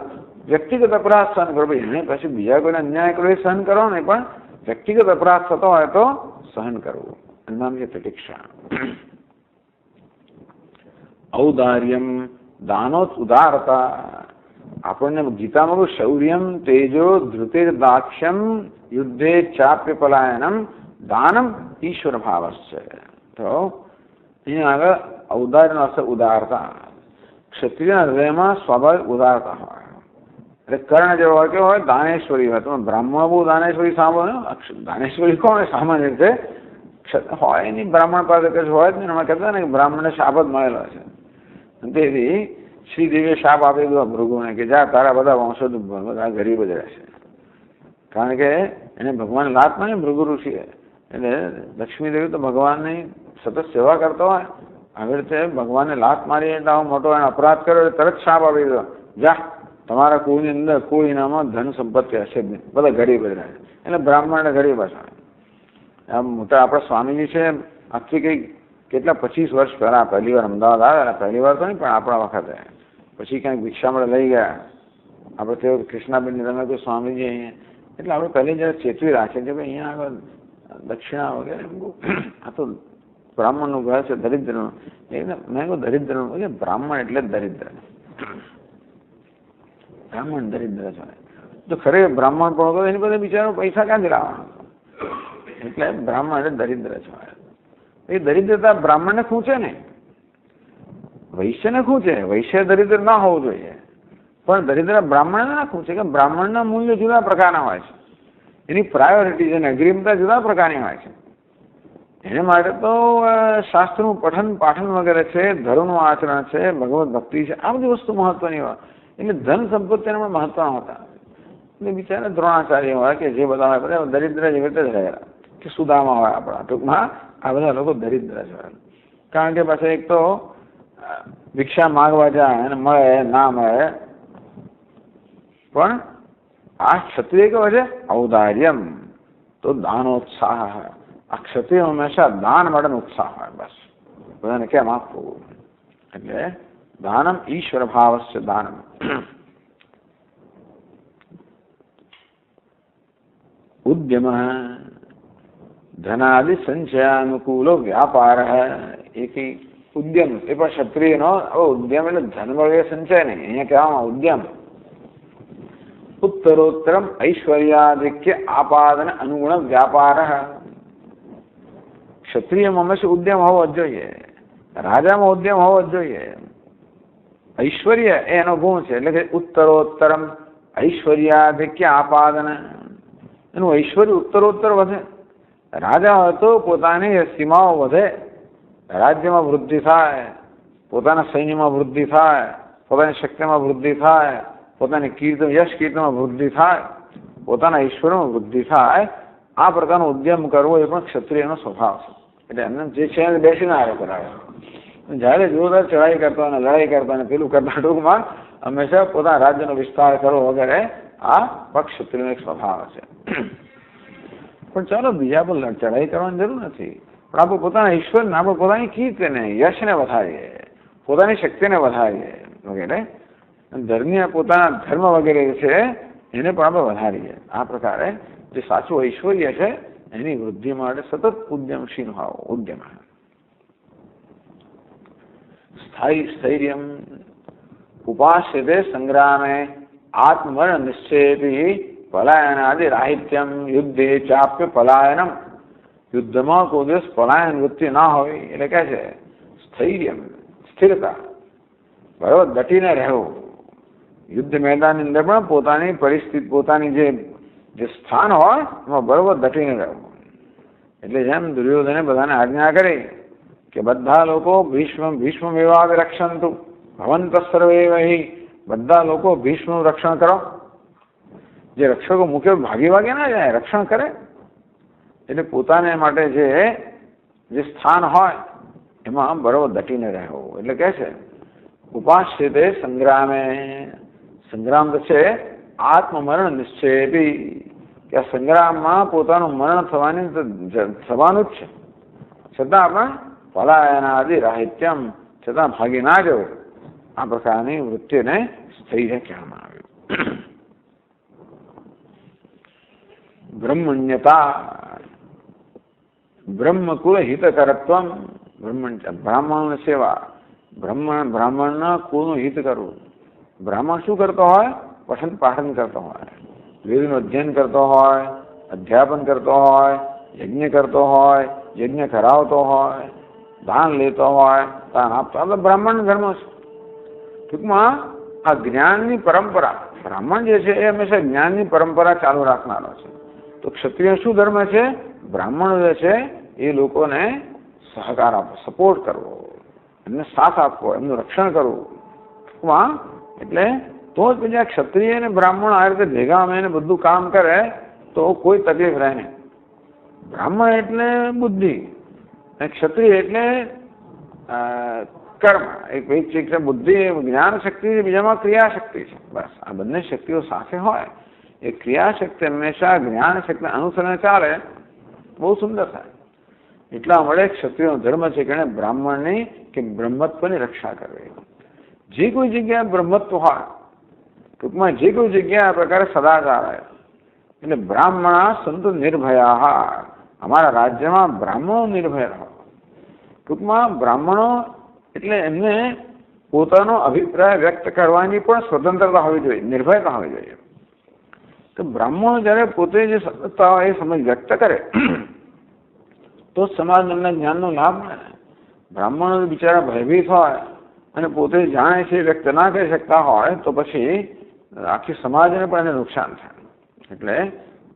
વ્યક્તિગત અપરાધ સહન કરો. ભાઈ એને પછી બીજા કોઈને અન્યાય કરો એ સહન કરો નહીં, પણ વ્યક્તિગત અપરાધ થતો હોય તો સહન કરવું, એનું નામ છે તિતિક્ષા. ઔદાર્યમ, દાનોત ઉદારતા. આપણને ગીતામાં કહ્યું શૌર્યમ તેજો ધૃતિર દાક્ષ્યમ યુદ્ધે ચાપ્ય પલાયનમ દાનમ ઈશ્વર ભાવશ્ચે. તો અહીંયા આગળ ઔદાર્યનો અર્થ ઉદારતા. ક્ષત્રિયના હૃદયમાં સ્વાભાવિક ઉદારતા હોય. એટલે કર્ણ જેવો હોય કે હોય દાનેશ્વરી હોય. તમે બ્રાહ્મણ બહુ દાનેશ્વરી સાંભળો. દાનેશ્વરી કોણ સામાન્ય રીતે હોય એની બ્રાહ્મણ પાસે કશું હોય જ નહીં. એમાં કહેતા ને કે બ્રાહ્મણને શાપ જ મળેલો છે. તેથી શ્રીદેવીએ શાપ આપી દીધો ભૃગુને કે જા તારા બધા વંશો બધા ગરીબ જ રહેશે. કારણ કે એને ભગવાન લાત માની ભૃગુ ઋષિએ. એટલે લક્ષ્મીદેવી તો ભગવાનની સતત સેવા કરતો હોય, આવી રીતે ભગવાનને લાત મારી એટલે આવો મોટો એને અપરાધ કર્યો તરત શાપ આપી દીધો, જા તમારા કુળની અંદર કોઈનામાં ધન સંપત્તિ હશે જ નહીં, બધા ગરીબ જ રહે. એટલે બ્રાહ્મણ ગરીબ હશે. આમ મોટા આપણા સ્વામીજી છે, આજથી કંઈક કેટલા 25 વર્ષ પહેલાં પહેલી વાર અમદાવાદ આવ્યા. પહેલી વાર તો નહીં પણ આપણા વખતે. પછી ક્યાંક ભિક્ષા મળે લઈ ગયા. આપણે તેઓ કૃષ્ણાબેન તમે કોઈ સ્વામીજી અહીંયા, એટલે આપણે પહેલી જરા ચેતવી રાખીએ કે ભાઈ અહીંયા આગળ દક્ષિણા વગેરે આ તો બ્રાહ્મણનું ઘર છે, દરિદ્રનું. એટલે મેં કહું દરિદ્રનું એટલે બ્રાહ્મણ એટલે જ દરિદ્ર. બ્રાહ્મણ દરિદ્ર છે. તો ખરેખર બ્રાહ્મણ પણ હતો એની પાસે બિચારો પૈસા ક્યાંથી લાવવાનો? એટલે બ્રાહ્મણ એટલે દરિદ્ર છે. એ દરિદ્રતા બ્રાહ્મણને ખૂંચે નહીં, વૈશ્યને ખૂંચે. વૈશ્ય દરિદ્ર ના હોવું જોઈએ, પણ દરિદ્ર બ્રાહ્મણને ના ખૂંચે. કે બ્રાહ્મણના મૂલ્ય જુદા પ્રકારના હોય છે, એની પ્રાયોરિટી છે, અગ્રિમતા જુદા પ્રકારની હોય છે. એને માટે તો શાસ્ત્રનું પઠન પાઠન વગેરે છે, ધર્મનું આચરણ છે, ભગવત ભક્તિ છે, આ બધી વસ્તુ મહત્વની હોય. એટલે ધન સંપત્તિને પણ મહત્વ હોતા. એટલે બિચારા દ્રોણાચાર્ય હોય કે જે બધા હોય બધા દરિદ્ર જેવી રીતે જ રહેલા, કે સુદામા હોય આપણા. ટૂંકમાં આ બધા લોકો દરિદ્ર છે. કારણ કે પાછળ એક તો ભિક્ષા માગવા જાય અને મળે ના મળે, પણ આ ક્ષત્રિય કેવો છે ઔદાર્યમ, તો દાનોત્સાહ. આ ક્ષત્રિય હંમેશા દાન માટેનો ઉત્સાહ હોય. બસ બધાને કેમ આપવું. એટલે દાનમ ઈશ્વર ભાવસ્ય દાનમ. ઉદ્યમ ધનાદિ સંચયાનુકૂલો વ્યાપાર. એક ઉદ્યમ એ પણ ક્ષત્રિયનો ઉદ્યમ એટલે ધન વગેરે સંચય નહીં. અહીંયા કહેવામાં ઉદ્યમ ઉત્તરોત્તરમ ઐશ્વર્યાધિક્ય આપાદન અનુગુણ વ્યાપાર. ક્ષત્રિયમાં હંમેશા ઉદ્યમ હોવો જ જોઈએ, રાજામાં ઉદ્યમ હોવો જ જોઈએ. ઐશ્વર્ય એનો ગુણ છે. એટલે કે ઉત્તરોત્તરમ ઐશ્વર્યાધિક્ય આપાદન. એનું ઐશ્વર્ય ઉત્તરોત્તર વધે. રાજા હોય તો પોતાની સીમાઓ વધે, રાજ્યમાં વૃદ્ધિ થાય, પોતાના સૈન્યમાં વૃદ્ધિ થાય, પોતાની શક્તિમાં વૃદ્ધિ થાય, પોતાની કીર્તિ યશ કીર્તિમાં વૃદ્ધિ થાય, પોતાના ઈશ્વરમાં વૃદ્ધિ થાય. આ પ્રકારનો ઉદ્યમ કરવો એ પણ ક્ષત્રિયનો સ્વભાવ છે. એટલે એમને જે છે એને બેસીને આરો કરાવે. જ્યારે જોરદાર ચડાઈ કરતા અને લડાઈ કરતા અને પેલું કરતા, ટૂંકમાં હંમેશા પોતાના રાજ્યનો વિસ્તાર કરવો વગેરે આ પક્ષ ક્ષત્રિયનો એક સ્વભાવ છે. પણ ચાલો બીજા પર ચડાઈ કરવાની જરૂર નથી, પણ આપણે પોતાના ઈશ્વરને, આપણે પોતાની કીર્તિને યશને વધારીએ, પોતાની શક્તિને વધારીએ વગેરે. ધર્મીય પોતાના ધર્મ વગેરે છે એને પણ આપણે વધારીએ. આ પ્રકારે જે સાચું ઐશ્વર્ય છે એની વૃદ્ધિ માટે સતત ઉદ્યમશીલ હોવો. ઉદ્યમ સ્થાયી સ્થૈર્યમ ઉપાસ્યતે સંગ્રામે આત્મવર્ણ નિશ્ચયથી પલાયનાદિ રાહિત્યમ યુદ્ધે ચાપ્ય પલાયનમ. યુદ્ધમાં કોઈ દિવસ પલાયન વૃત્તિ ના હોય. એટલે કહે છે સ્થૈર્યમ, સ્થિરતા, બરાબર ડટીને રહેવું. યુદ્ધ મેદાનની અંદર પણ પોતાની પરિસ્થિતિ, પોતાની જે સ્થાન હોય એમાં બરોબર ડટીને રહેવું. એટલે જેમ દુર્યોધને બધાને આજ્ઞા કરી કે બધા લોકો ભીષ્મ વિવાદ રક્ષંતુ ભવંત સર્વે વહી, બધા લોકો ભીષ્મનું રક્ષણ કરો. જે રક્ષકો મુખ્ય ભાગી ભાગે ના જાય, રક્ષણ કરે. એટલે પોતાને માટે જે સ્થાન હોય એમાં બરોબર દટીને રહેવું. એટલે કે છે ઉપાશ્રિતે સંગ્રામે, સંગ્રામ તો છે આત્મમરણ નિશ્ચય બી, કે આ સંગ્રામમાં પોતાનું મરણ થવાનું જ છે, છતાં આપણે પલાયનાદિ રાહિત્યમ, છતાં ભાગી ના જવું. આ પ્રકારની વૃત્તિને સ્થૈર્ય કહેવામાં આવ્યું. બ્રહ્મણ્યતા, બ્રહ્મકુલ હિતકરત્વમ, બ્રાહ્મણ સેવા, બ્રાહ્મણના કુળનું હિત કરવું. બ્રાહ્મણ શું કરતો હોય? પઠન પાઠન કરતો હોય, વેદનું અધ્યયન કરતો હોય, અધ્યાપન કરતો હોય, યજ્ઞ કરતો હોય, યજ્ઞ કરાવતો હોય, દાન લેતો હોય, દાન આપતો. આ બ્રાહ્મણ ધર્મ છે. ટૂંકમાં આ જ્ઞાનની પરંપરા, બ્રાહ્મણ જે છે એ હંમેશા જ્ઞાનની પરંપરા ચાલુ રાખનારો છે. તો ક્ષત્રિય શું ધર્મ છે? બ્રાહ્મણ જે છે એ લોકોને સહકાર આપવો, સપોર્ટ કરવો, એમને સાથ આપવો, એમનું રક્ષણ કરવું. ટૂંકમાં એટલે તો જ પછી આ ક્ષત્રિય અને બ્રાહ્મણ આ રીતે ભેગા મળીને બધું કામ કરે તો કોઈ તકલીફ રહે નહીં. બ્રાહ્મણ એટલે બુદ્ધિ અને ક્ષત્રિય એટલે કર્મ. એક છે બુદ્ધિ જ્ઞાન શક્તિ, બીજામાં ક્રિયા શક્તિ છે. બસ આ બંને શક્તિઓ સાથે હોય એ ક્રિયા શક્તિ હંમેશા જ્ઞાન શક્તિ અનુસરણ ચાલે, બહુ સુંદર થાય. એટલા મળે ક્ષત્રિયનો ધર્મ છે કે એને બ્રાહ્મણની કે બ્રહ્મત્વની રક્ષા કરવી. જે કોઈ જગ્યાએ બ્રહ્મત્વ હોય, ટૂંકમાં જે કોઈ જગ્યાએ આ પ્રકારે સદાચાર હોય, એટલે બ્રાહ્મણા સંતો નિર્ભયા, અમારા રાજ્યમાં બ્રાહ્મણો નિર્ભય રહો. ટૂંકમાં બ્રાહ્મણો એટલે એમને પોતાનો અભિપ્રાય વ્યક્ત કરવાની પણ સ્વતંત્રતા હોવી જોઈએ, નિર્ભયતા હોવી જોઈએ. તો બ્રાહ્મણો જ્યારે પોતે જે સત્તા હોય એ સમજ વ્યક્ત કરે તો સમાજ એમના જ્ઞાનનો લાભ મળે. બ્રાહ્મણો બિચારા ભયભીત હોય અને પોતે જાણે છે વ્યક્ત ના કરી શકતા હોય તો પછી આખી સમાજને પણ એને નુકસાન થાય. એટલે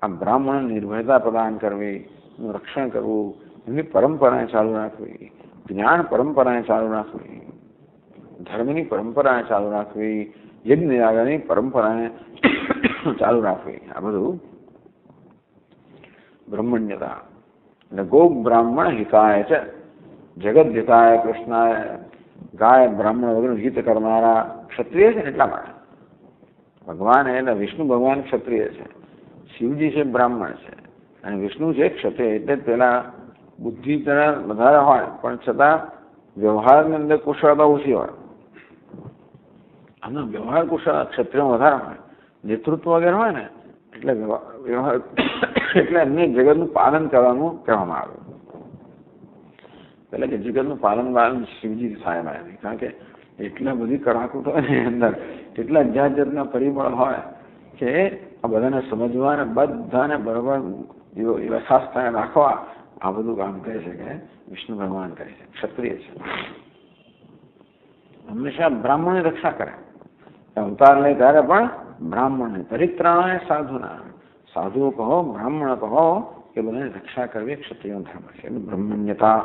આ બ્રાહ્મણ નિર્ભયતા પ્રદાન કરવી, એનું રક્ષણ કરવું, એમની પરંપરાને ચાલુ રાખવી, જ્ઞાન પરંપરાને ચાલુ રાખવી, ધર્મની પરંપરાને ચાલુ રાખવી, યજ્ઞ યાગની પરંપરાને ચાલુ રાખવી. આ બધું બ્રહ્મણ્યતા. એટલે ગો બ્રાહ્મણ હિતાય છે, જગત હિતાય કૃષ્ણાય. ગાય બ્રાહ્મણ વગેરે હિત કરનારા ક્ષત્રિય છે ને એટલા માટે. ભગવાન એટલે વિષ્ણુ ભગવાન ક્ષત્રિય છે, શિવજી છે બ્રાહ્મણ છે, અને વિષ્ણુ છે ક્ષત્રિય. એટલે પેલા બુદ્ધિ તરફ વધારે હોય પણ છતાં વ્યવહારની અંદર કુશળતા ઓછી હોય. આનો વ્યવહાર કુશળ ક્ષત્રિય વધારે હોય, નેતૃત્વ વગેરે હોય ને એટલે વ્યવહાર એટલે એમને જગતનું પાલન કરવાનું કહેવામાં આવ્યું. પેલા કે જગતનું પાલન શિવજી સાહેબ આવ્યા, કારણ કે એટલા બધી કડાકૂટ હોય ને અંદર, એટલા જાત જાતના પરિબળ હોય કે આ બધાને સમજવા અને બધાને બરોબર યથાસ્થાને રાખવા આ બધું કામ કરે છે કે વિષ્ણુ ભગવાન કરે છે, ક્ષત્રિય છે. હંમેશા બ્રાહ્મણની રક્ષા કરે. અવતાર લે ત્યારે પણ બ્રાહ્મણને પરિત્રાણાય સાધુના, સાધુઓ કહો, બ્રાહ્મણ કહો, એ બધાની રક્ષા કરવી ક્ષત્રિયનો ધર્મ છે. એટલે બ્રહ્મણ્યતા.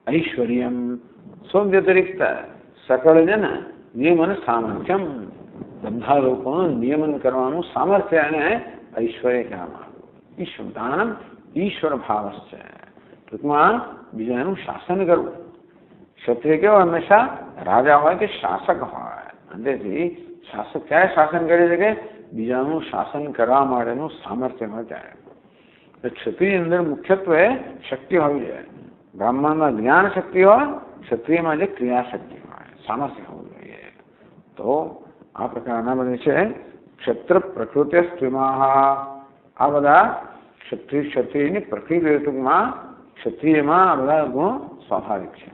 ઐશ્વર્યમ સ્વવ્યતિરિક્ત સકળજન નિયમન સામર્થ્યમ. બધા લોકોનું નિયમન કરવાનું સામર્થ્ય અને ઐશ્વર્ય કહેવામાં આવ્યું. ઈશ્વરદાનમ ઈશ્વર ભાવ છે. ટૂંકમાં બીજાનું શાસન કરવું. ક્ષત્રિય કેવો હંમેશા રાજા હોય કે શાસક હોય, અંદરથી શાસક ક્યારે શાસન કરી શકે? બીજાનું શાસન કરવા માટેનું સામર્થ્ય હોય ત્યારે. ક્ષત્રિય અંદર મુખ્યત્વે શક્તિ હોવી જોઈએ. બ્રાહ્મણમાં જ્ઞાન શક્તિ હોય, ક્ષત્રિયમાં જે ક્રિયા શક્તિ હોય, સામર્થ્ય હોવું જોઈએ. તો આ પ્રકારના બધા છે ક્ષત્ર પ્રકૃતિ સ્ત્રીમાં. આ બધા ક્ષત્રિયની પ્રકૃતિ ટૂંકમાં ક્ષત્રિયમાં આ બધા ગુણો સ્વાભાવિક છે.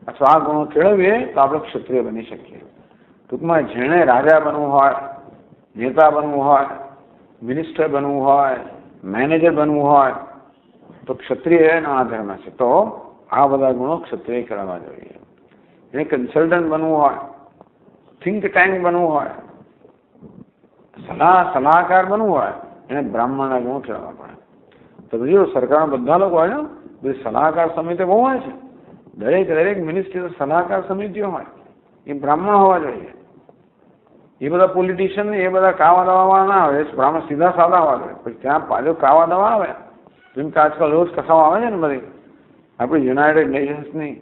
અથવા આ ગુણો કેળવીએ તો આપણે ક્ષત્રિય બની શકીએ. ટૂંકમાં જેણે રાજા બનવું હોય, નેતા બનવું હોય, મિનિસ્ટર બનવું હોય, મેનેજર બનવું હોય તો ક્ષત્રિયનો આ ધર્મ છે. તો આ બધા ગુણો ક્ષત્રિય કરવા જોઈએ. એને કન્સલ્ટન્ટ બનવું હોય, થિંક ટેન્ક બનવું હોય, સલાહકાર બનવું હોય, એને બ્રાહ્મણના ગુણો કેળવવા પડે. તો બીજું સરકારના બધા લોકો હોય ને, બધી સલાહકાર સમિતિ બહુ હોય છે. દરેક મિનિસ્ટ્રી સલાહકાર સમિતિઓ હોય, એ બ્રાહ્મણ હોવા જોઈએ. એ બધા પોલિટિશિયન એ બધા કાવા દવાવાળા ના આવે, બ્રાહ્મણ સીધા સાદા આવે. પછી ત્યાં પાછો કાવા દવા આવે, જેમ કે આજકાલ રોજ કથાઓ આવે છે ને બધી. આપણી યુનાઇટેડ નેશન્સની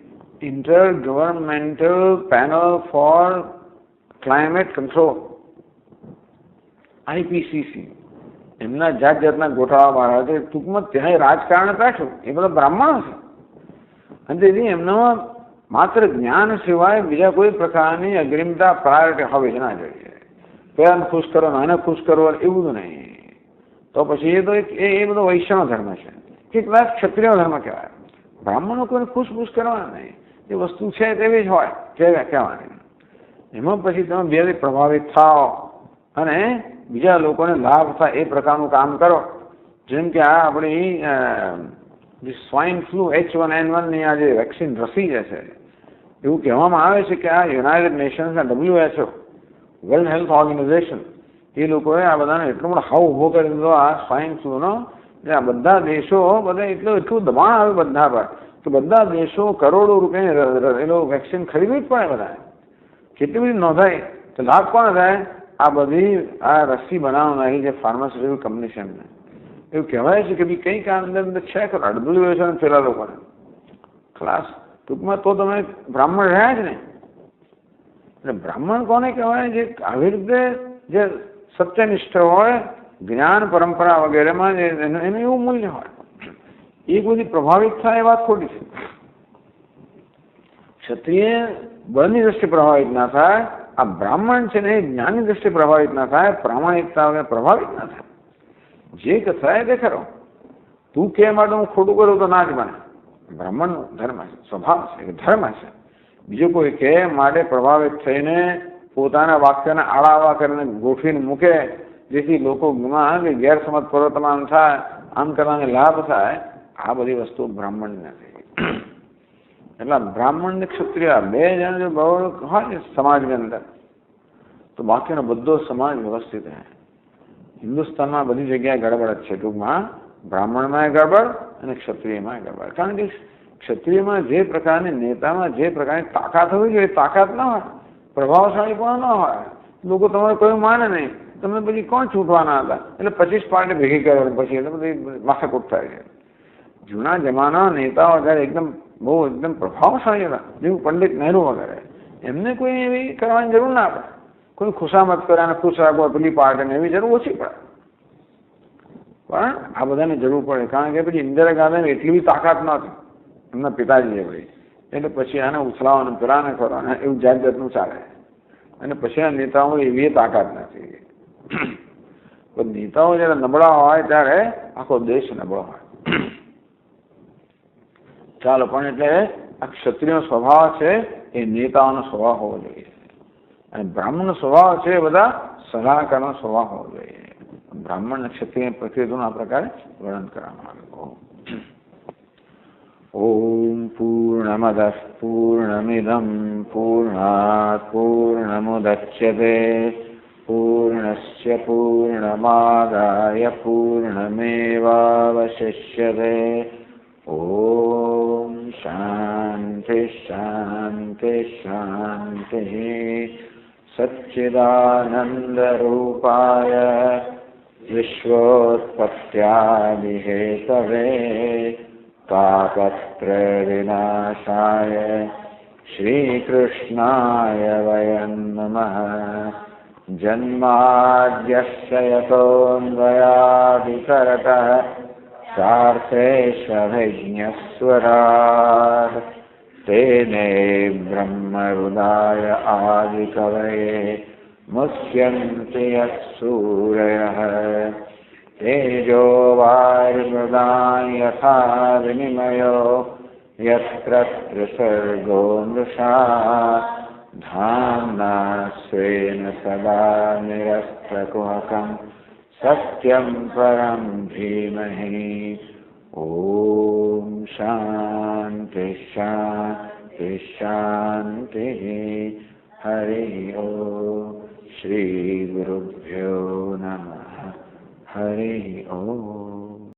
intergovernmental panel for climate control, IPCC, એમના જાત જાતના ગોઠાળા મારા છે. ટૂંકમાં ત્યાં રાજકારણ રાખ્યું એ બધા બ્રાહ્મણો છે. અને તેથી એમનામાં માત્ર જ્ઞાન સિવાય બીજા કોઈ પ્રકારની અગ્રિમતા પ્રાયોરિટી હોવી જ ના જોઈએ. પેલાને ખુશ કરો, આને ખુશ કરો, એવું બધું નહીં. તો પછી એ તો એ બધો વૈષ્ણવ ધર્મ છે, કેટલાક ક્ષત્રિય ધર્મ કહેવાય. બ્રાહ્મણો કોઈને ખુશ કરવાના નહીં, એ વસ્તુ છે તેવી જ હોય કહેવાની. એમાં પછી તમે બે પ્રભાવિત થાઓ અને બીજા લોકોને લાભ થાય એ પ્રકારનું કામ કરો. જેમ કે આ આપણી સ્વાઇન ફ્લૂ H1N1 ની આ જે વેક્સિન રસી જે છે, એવું કહેવામાં આવે છે કે આ યુનાઇટેડ નેશન્સના WHO, વર્લ્ડ હેલ્થ ઓર્ગેનાઇઝેશન, એ લોકોએ આ બધાને એટલો બધો હાવ ઉભો કરી દીધો આ સ્વાઇન ફ્લૂનો. આ બધા દેશો બધા એટલું દબાણ આવે બધા પર કે બધા દેશો કરોડો રૂપિયાની એનો વેક્સિન ખરીદવી જ પડે બધા. કેટલી બધી નોંધાય તો લાભ કોણ થાય? આ બધી આ રસી બનાવનારી જે ફાર્માસ્યુટિકલ કંપની છે એમને. એવું કહેવાય છે કે ભાઈ કંઈક અંદર છે કે અડધું છે ને પેલા લોકોને ક્લાસ. ટૂંકમાં તો તમે બ્રાહ્મણ રહ્યા જ ને. એટલે બ્રાહ્મણ કોને કહેવાય? જે આવી રીતે જે સત્યનિષ્ઠ હોય, જ્ઞાન પરંપરા વગેરેમાં એનું એવું મૂલ્ય હોય. એ બધી પ્રભાવિત થાય એ વાત ખોટી છે. ક્ષત્રિય બળની દ્રષ્ટિએ પ્રભાવિત ના થાય, આ બ્રાહ્મણ છે ને એ જ્ઞાનની દ્રષ્ટિએ પ્રભાવિત ના થાય, પ્રામાણિકતા વગર પ્રભાવિત ના થાય. જે કથાય તે ખરો. તું કે માટે હું ખોટું કરું તો ના જ બને. બ્રાહ્મણનો ધર્મ છે, સ્વભાવ છે, ધર્મ છે. બીજો કોઈ કે માટે પ્રભાવિત થઈને પોતાના વાક્યને આળાવા કરીને ગોઠવીને મૂકે, જેથી લોકો ગેરસમજ પ્રવર્તમાન થાય, આમ કરવાને લાભ થાય, આ બધી વસ્તુ બ્રાહ્મણ નથી. એટલે બ્રાહ્મણ ને ક્ષત્રિય બે જણ જો બહુ હોય સમાજની અંદર તો બાકીનો બધો સમાજ વ્યવસ્થિત રહે. હિન્દુસ્તાનમાં બધી જગ્યાએ ગડબડ જ છે. ટૂંકમાં બ્રાહ્મણમાં ગડબડ અને ક્ષત્રિયમાં ગડબડ. કારણ કે ક્ષત્રિયમાં જે પ્રકારની નેતામાં જે પ્રકારની તાકાત હોવી જોઈએ તાકાત ના હોય, પ્રભાવશાળી પણ ના હોય, લોકો તમારે કોઈ માને નહીં, તમે પછી કોણ છૂટવાના હતા? એટલે 25 પાર્ટી ભેગી કરવાની પછી એટલે બધી માથાકૂટ થાય છે. જૂના જમાના નેતાઓ જ્યારે બહુ એકદમ પ્રભાવશાળી હતા, જેવું પંડિત નહેરુ વગેરે, એમને કોઈ એવી કરવાની જરૂર ના પડે. કોઈ ખુશામત કરે અને ખુશ રાખવા પેલી પાર્ટીને એવી જરૂર ઓછી પડે. પણ આ બધાને જરૂર પડે, કારણ કે પછી ઇન્દિરા ગાંધીને એટલી બધી તાકાત નહોતી એમના પિતાજીએ ભાઈ. એટલે પછી આને ઉછલાવાનું પેલાને કરવાના એવું જાત જાતનું ચાલે. અને પછી આ નેતાઓ એવી તાકાત નથી. પણ નેતાઓ જયારે નબળા હોય ત્યારે આખો દેશ નબળો હોય. ચાલો, પણ એટલે આ ક્ષત્રિયનો સ્વભાવ છે એ નેતાઓનો સ્વભાવ હોવો જોઈએ, અને બ્રાહ્મણનો સ્વભાવ છે એ બધા સલાહકારનો સ્વભાવ હોવો જોઈએ. બ્રાહ્મણ અને ક્ષત્રિય પ્રકૃતિનું આ પ્રકારે વર્ણન કરવામાં આવ્યું. ઓમ પૂર્ણમદ પૂર્ણમિદમ પૂર્ણાત પૂર્ણમુદચ્યતે પૂર્ણસ્ય પૂર્ણમાદાય પૂર્ણમેવાવશિષ્યતે. ઓમ શાંતિ શાંતિ શાંતિ. સચ્ચિદાનંદ રૂપાય વિશ્વોત્પત્યાદિહેતવે તાપત્રય વિનાશાય શ્રીકૃષ્ણાય વયં નમઃ. જન્માદ્યસ્ય યતોન્વયાદિતરતઃ સાર્થેષ્વभिज्ञस्वराट् तेने ब्रह्महृदाय आदिकवये मुह्यन्ति यत्सूरयः. तेजो वायुर्मृदां यथा विनिमयो यत्र त्रिसर्गो मृषा धाम्ना स्वेन सदा निरस्तकुहकं सत्यं परं धीमहि. ओम शांति शांति शांति. हरि ओम. श्री गुरुभ्यो नमः. हरि ओम.